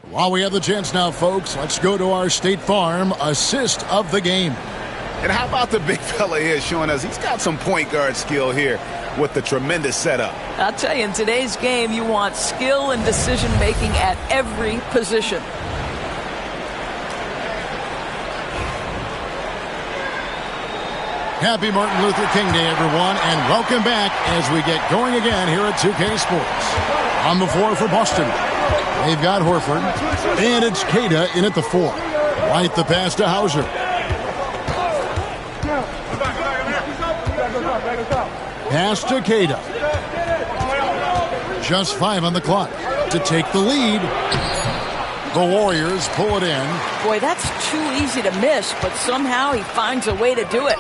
While we have the chance now, folks, let's go to our State Farm assist of the game. And how about the big fella here showing us he's got some point guard skill here with the tremendous setup. I'll tell you, in today's game, you want skill and decision-making at every position. Happy Martin Luther King Day, everyone, and welcome back as we get going again here at 2K Sports. On the floor for Boston, they've got Horford, and it's Queta in at the 4. White the pass to Hauser. Pass to Queta. Just 5 on the clock to take the lead. The Warriors pull it in. Boy, that's too easy to miss, but somehow he finds a way to do it.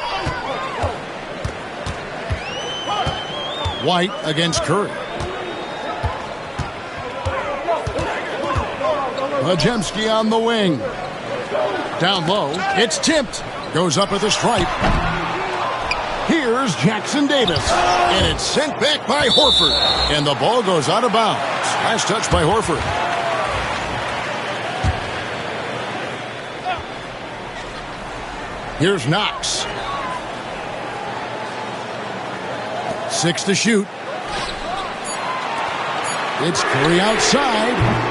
White against Curry. Majemski on the wing. Down low. It's tipped. Goes up at the stripe. Here's Jackson Davis. And it's sent back by Horford. And the ball goes out of bounds. Last touch by Horford. Here's Knox. 6 to shoot. It's Curry outside.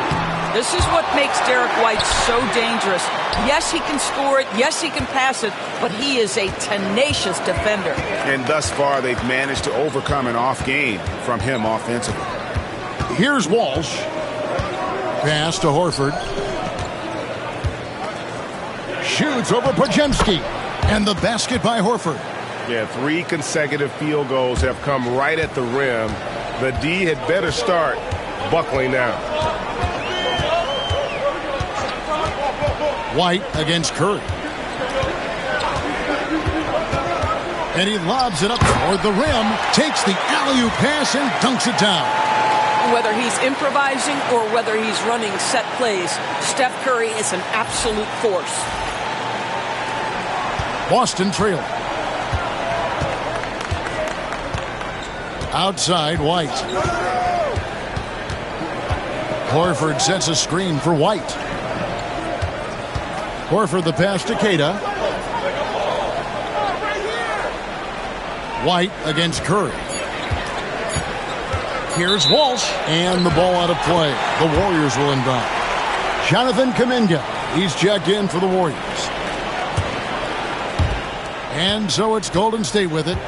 This is what makes Derek White so dangerous. Yes, he can score it. Yes, he can pass it. But he is a tenacious defender. And thus far, they've managed to overcome an off game from him offensively. Here's Walsh. Pass to Horford. Shoots over Majemski. And the basket by Horford. Yeah, 3 consecutive field goals have come right at the rim. The D had better start buckling down. White against Curry. And he lobs it up toward the rim, takes the alley-oop pass and dunks it down. Whether he's improvising or whether he's running set plays, Steph Curry is an absolute force. Boston trailing. Outside, White. Horford sets a screen for White. Horford the pass to Queta. White against Curry. Here's Walsh, and the ball out of play. The Warriors will inbound. Jonathan Kuminga, he's checked in for the Warriors. And so it's Golden State with it.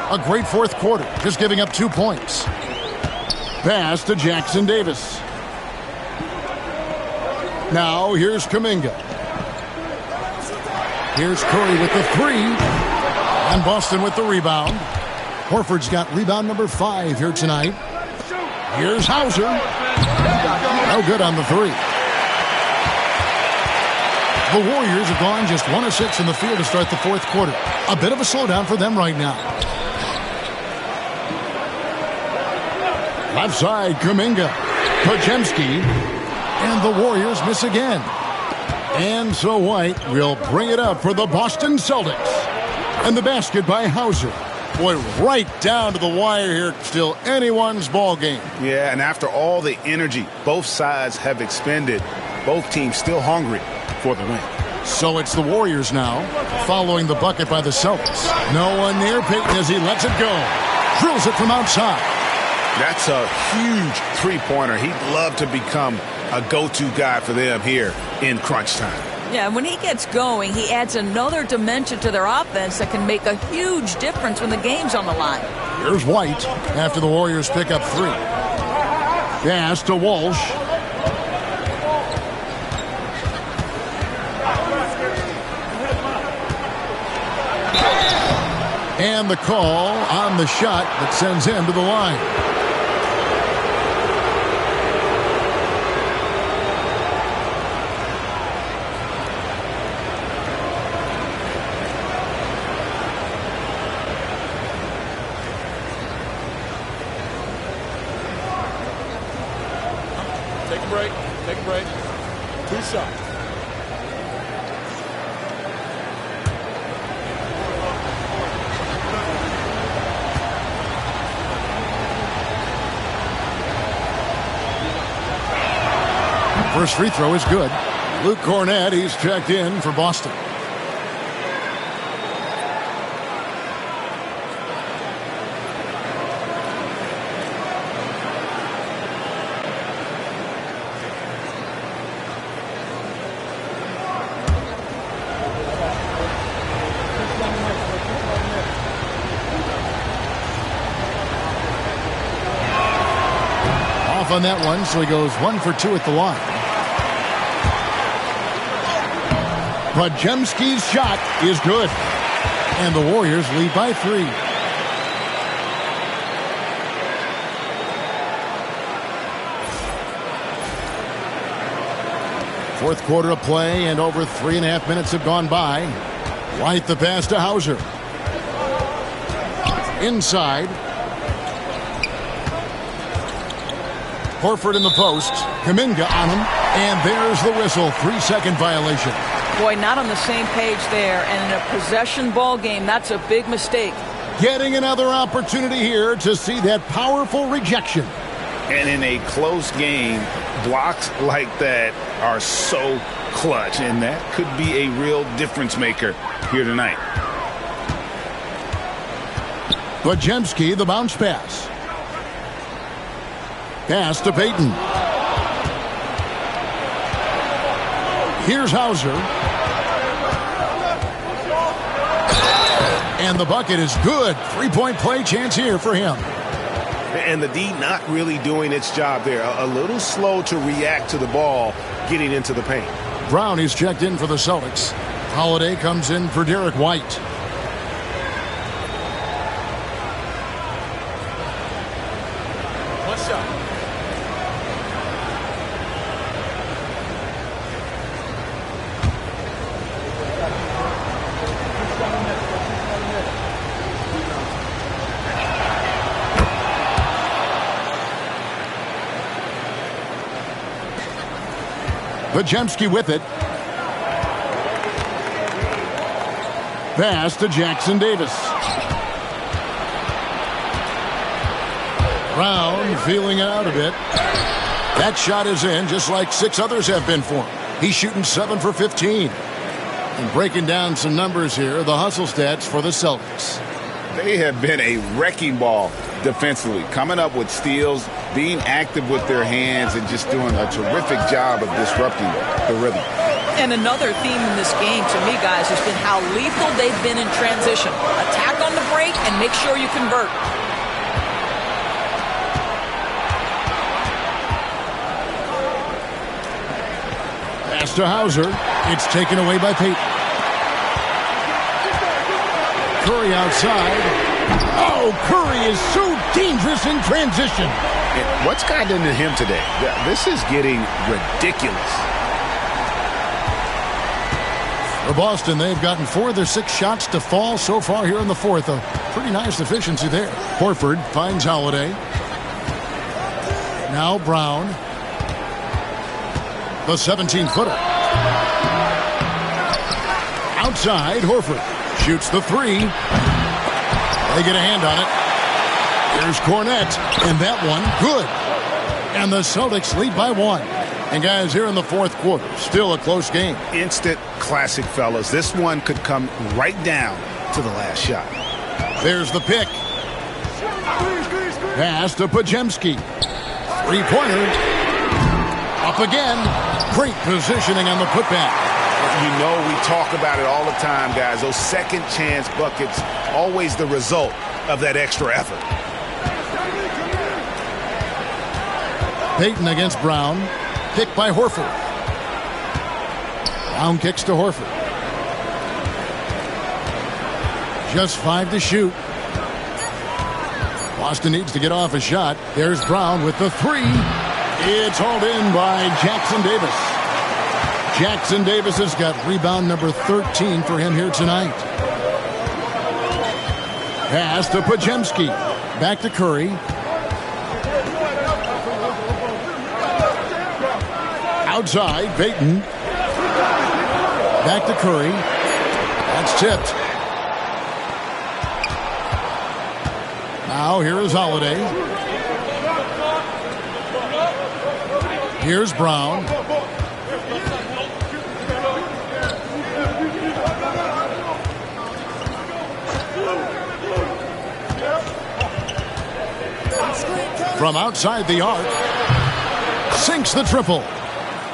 A great fourth quarter, just giving up 2 points. Pass to Jackson Davis. Now here's Kuminga. Here's Curry with the 3. And Boston with the rebound. Horford's got rebound number 5 here tonight. Here's Hauser. No good on the 3. The Warriors have gone just 1 of 6 in the field to start the fourth quarter. A bit of a slowdown for them right now. Left side, Kuminga. Majemski. And the Warriors miss again. And so White will bring it up for the Boston Celtics. And the basket by Hauser. Boy, right down to the wire here. Still anyone's ball game. Yeah, and after all the energy both sides have expended, both teams still hungry for the win. So it's the Warriors now, following the bucket by the Celtics. No one near Payton as he lets it go. Drills it from outside. That's a huge three-pointer. He'd love to become a go-to guy for them here in crunch time. Yeah, when he gets going, he adds another dimension to their offense that can make a huge difference when the game's on the line. Here's White after the Warriors pick up 3. Pass to Walsh. And the call on the shot that sends him to the line. Take a break. Take a break. 2 shots. First free throw is good. Luke Cornett, he's checked in for Boston. Off on that one, so he goes 1 for 2 at the line. Podziemski's shot is good. And the Warriors lead by 3. Fourth quarter of play, and over 3.5 minutes have gone by. White the pass to Hauser. Inside. Horford in the post. Kuminga on him. And there's the whistle. 3-second violation. Boy, not on the same page there. And in a possession ball game, that's a big mistake. Getting another opportunity here to see that powerful rejection. And in a close game, blocks like that are so clutch. And that could be a real difference maker here tonight. Podziemski, the bounce pass. Pass to Payton. Here's Hauser. And the bucket is good. 3-point play chance here for him. And the D not really doing its job there. A little slow to react to the ball getting into the paint. Brown is checked in for the Celtics. Holiday comes in for Derek White. Podziemski with it. Pass to Jackson Davis. Brown feeling it out a bit. That shot is in, just like 6 others have been for him. He's shooting 7 for 15. And breaking down some numbers here, the hustle stats for the Celtics. They have been a wrecking ball defensively, coming up with steals, being active with their hands, and just doing a terrific job of disrupting the rhythm. And another theme in this game, to me, guys, has been how lethal they've been in transition. Attack on the break and make sure you convert. Pass to Hauser. It's taken away by Payton. Curry outside. Oh, Curry is so dangerous in transition. What's gotten into him today? This is getting ridiculous. For Boston, they've gotten 4 of their 6 shots to fall so far here in the fourth. A pretty nice efficiency there. Horford finds Holiday. Now Brown. The 17-footer. Outside, Horford shoots the 3. They get a hand on it. Here's Cornett, and that one, good. And the Celtics lead by 1. And guys, here in the fourth quarter, still a close game. Instant classic, fellas. This one could come right down to the last shot. There's the pick. Pass to Podziemski. 3-pointer. Up again. Great positioning on the putback. You know, we talk about it all the time, guys. Those second chance buckets, always the result of that extra effort. Payton against Brown. Kick by Horford. Brown kicks to Horford. Just 5 to shoot. Boston needs to get off a shot. There's Brown with the 3. It's hauled in by Jackson Davis. Jackson Davis has got rebound number 13 for him here tonight. Pass to Podziemski. Back to Curry. Outside, Payton. Back to Curry. That's tipped. Now here is Holiday. Here's Brown. From outside the arc. Sinks the triple.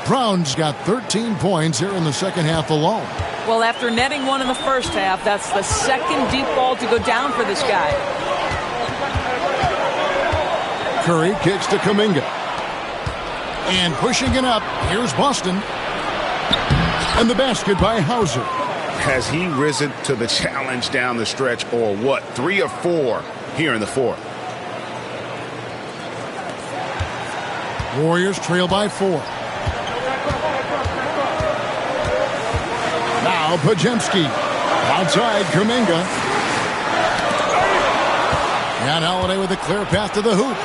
Brown's got 13 points here in the second half alone. Well, after netting one in the first half, that's the second deep ball to go down for this guy. Curry kicks to Kuminga. And pushing it up, here's Boston. And the basket by Hauser. Has he risen to the challenge down the stretch or what? 3 or 4 here in the fourth. Warriors trail by 4. Now Podziemski. Outside Kuminga. And Holiday with a clear path to the hoop.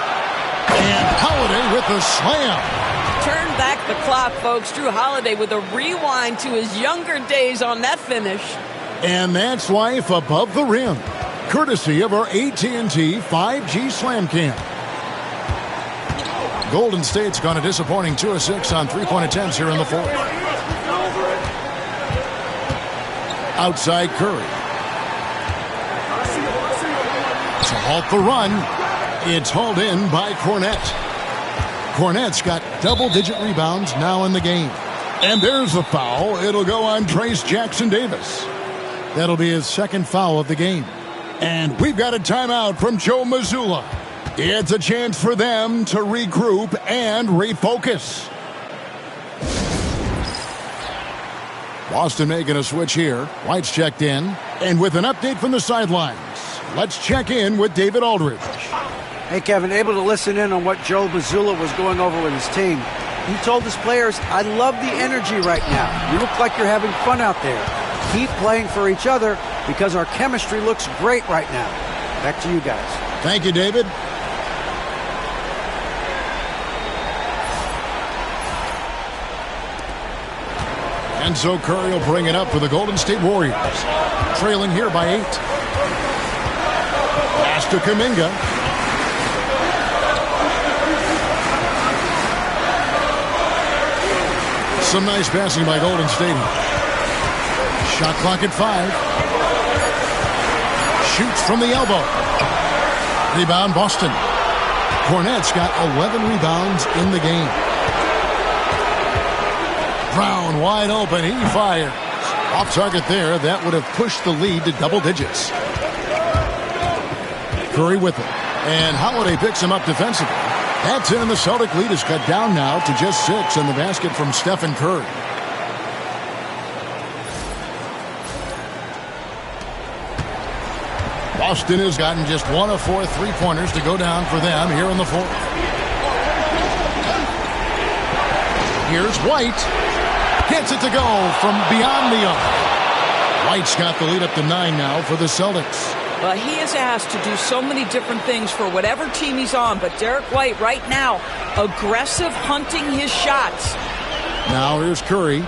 And Holiday with the slam. Turn back the clock, folks. Drew Holiday with a rewind to his younger days on that finish. And that's life above the rim. Courtesy of our AT&T 5G Slam Cam. Golden State's gone a disappointing 2 of 6 on three-point attempts here in the fourth. Outside Curry. To halt the run, it's hauled in by Cornette. Cornette's got double-digit rebounds now in the game. And there's a foul. It'll go on Trace Jackson Davis. That'll be his second foul of the game. And we've got a timeout from Joe Mazzulla. It's a chance for them to regroup and refocus. Boston making a switch here. White's checked in. And with an update from the sidelines, let's check in with David Aldridge. Hey, Kevin, able to listen in on what Joe Mazzulla was going over with his team. He told his players, I love the energy right now. You look like you're having fun out there. Keep playing for each other because our chemistry looks great right now. Back to you guys. Thank you, David. And so Curry will bring it up for the Golden State Warriors. Trailing here by 8. Pass to Kuminga. Some nice passing by Golden State. Shot clock at 5. Shoots from the elbow. Rebound Boston. Cornette's got 11 rebounds in the game. Brown wide open. He fires. Off target there. That would have pushed the lead to double digits. Curry with it. And Holiday picks him up defensively. That's in, and the Celtic lead is cut down now to just 6 in the basket from Stephen Curry. Boston has gotten just 1 of 4 three-pointers to go down for them here in the fourth. Here's White. Gets it to go from beyond the arc. White's got the lead up to 9 now for the Celtics. Well, he is asked to do so many different things for whatever team he's on, but Derek White right now, aggressive hunting his shots. Now here's Curry.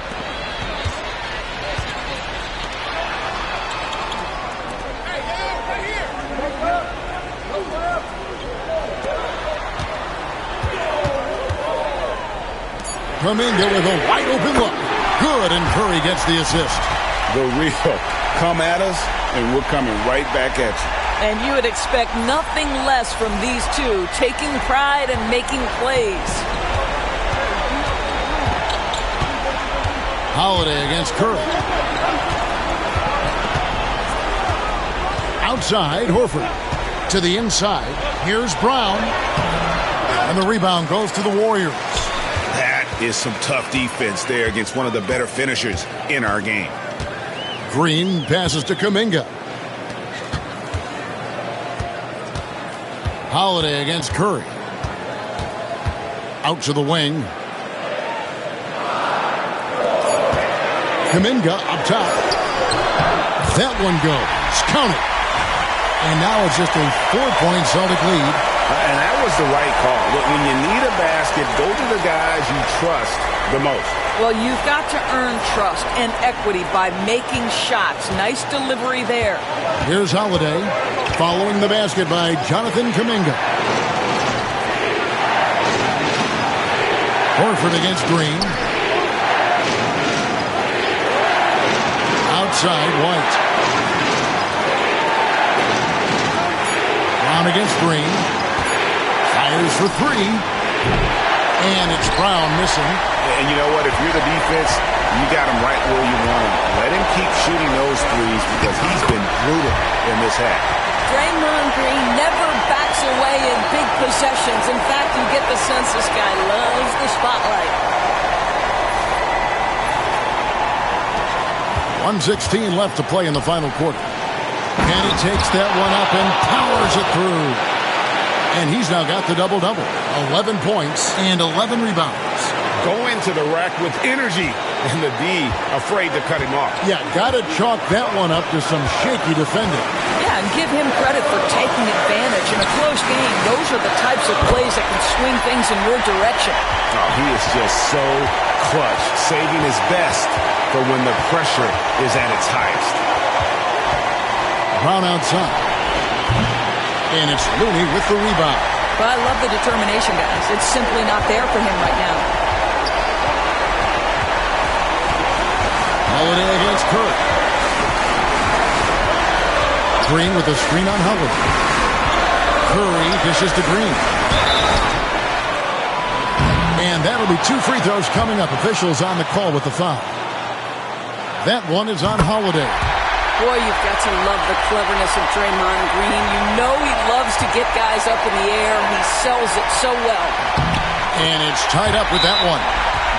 Kuminga with a wide open look. Good, and Curry gets the assist. The real come at us, and we're coming right back at you. And you would expect nothing less from these two, taking pride and making plays. Holiday against Curry. Outside, Horford. To the inside. Here's Brown. And the rebound goes to the Warriors. That is some tough defense there against one of the better finishers in our game. Green passes to Kuminga. Holiday against Curry. Out to the wing. Kuminga up top. That one goes. Count it. And now it's just a 4-point Celtic lead. And that was the right call. When you need a basket, go to the guys you trust the most. Well, you've got to earn trust and equity by making shots. Nice delivery there. Here's Holiday following the basket by Jonathan Kuminga. Horford against Green. Outside, White. Brown against Green. Fires for three. And it's Brown missing. And you know what? If you're the defense, you got him right where you want him. Let him keep shooting those threes because he's been brutal in this half. Draymond Green never backs away in big possessions. In fact, you get the sense this guy loves the spotlight. 1:16 left to play in the final quarter. And he takes that one up and powers it through. And he's now got the double-double. 11 points and 11 rebounds. Go into the rack with energy, and the D afraid to cut him off. Yeah, got to chalk that one up to some shaky defending. Yeah, and give him credit for taking advantage. In a close game, those are the types of plays that can swing things in your direction. Oh, he is just so clutch, saving his best for when the pressure is at its highest. Brown outside. And it's Looney with the rebound. But I love the determination, guys. It's simply not there for him right now. Holiday against Curry. Green with a screen on Holiday. Curry dishes to Green. And that'll be 2 free throws coming up. Officials on the call with the foul. That one is on Holiday. Boy, you've got to love the cleverness of Draymond Green. You know he loves to get guys up in the air. He sells it so well. And it's tied up with that one.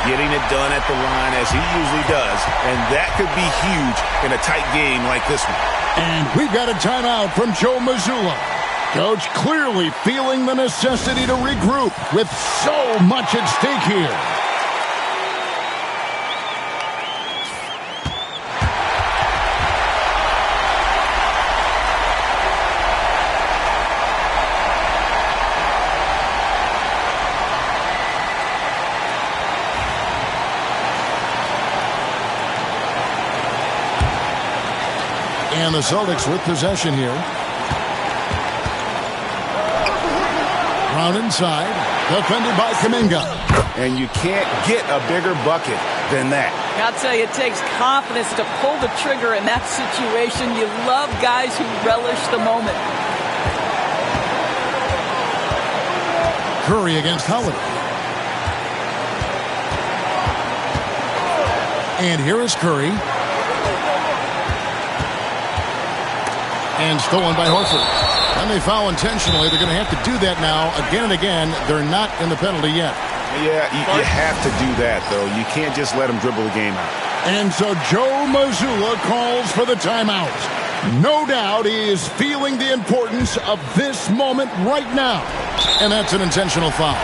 Getting it done at the line as he usually does. And that could be huge in a tight game like this one. And we've got a timeout from Joe Mazzulla. Coach clearly feeling the necessity to regroup with so much at stake here. And the Celtics with possession here. Brown inside, defended by Kuminga. And you can't get a bigger bucket than that. I'll tell you, it takes confidence to pull the trigger in that situation. You love guys who relish the moment. Curry against Holiday. And here is Curry. And stolen by Horford. And they foul intentionally. They're going to have to do that now again and again. They're not in the penalty yet. Yeah, you have to do that, though. You can't just let them dribble the game out. And so Joe Mazzulla calls for the timeout. No doubt he is feeling the importance of this moment right now. And that's an intentional foul.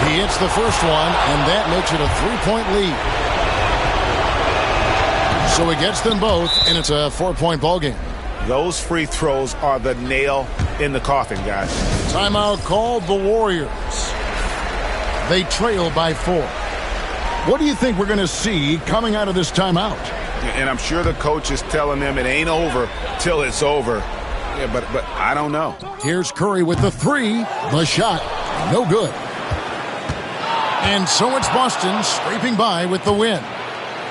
He hits the first one, and that makes it a 3-point lead. So he gets them both, and it's a 4-point ballgame. Those free throws are the nail in the coffin, guys. Timeout called the Warriors. They trail by 4. What do you think we're going to see coming out of this timeout? And I'm sure the coach is telling them it ain't over till it's over. Yeah, but I don't know. Here's Curry with the 3. The shot, no good. And so it's Boston scraping by with the win.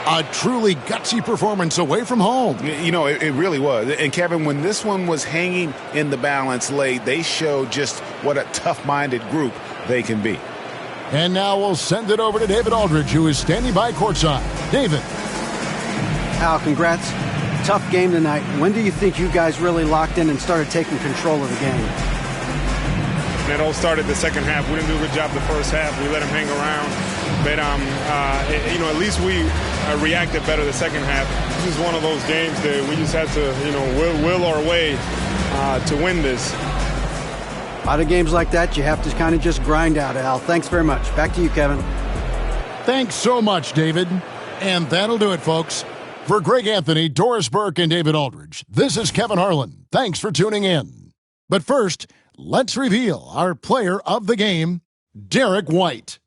A truly gutsy performance away from home. It really was. And, Kevin, when this one was hanging in the balance late, they showed just what a tough-minded group they can be. And now we'll send it over to David Aldridge, who is standing by courtside. David. Al, congrats. Tough game tonight. When do you think you guys really locked in and started taking control of the game? It all started the second half. We didn't do a good job the first half. We let them hang around. But, at least we reacted better the second half. This is one of those games that we just had to, will our way to win this. A lot of games like that you have to kind of just grind out, Al. Thanks very much. Back to you, Kevin. Thanks so much, David. And that'll do it, folks. For Greg Anthony, Doris Burke, and David Aldridge, this is Kevin Harlan. Thanks for tuning in. But first, let's reveal our player of the game, Derek White.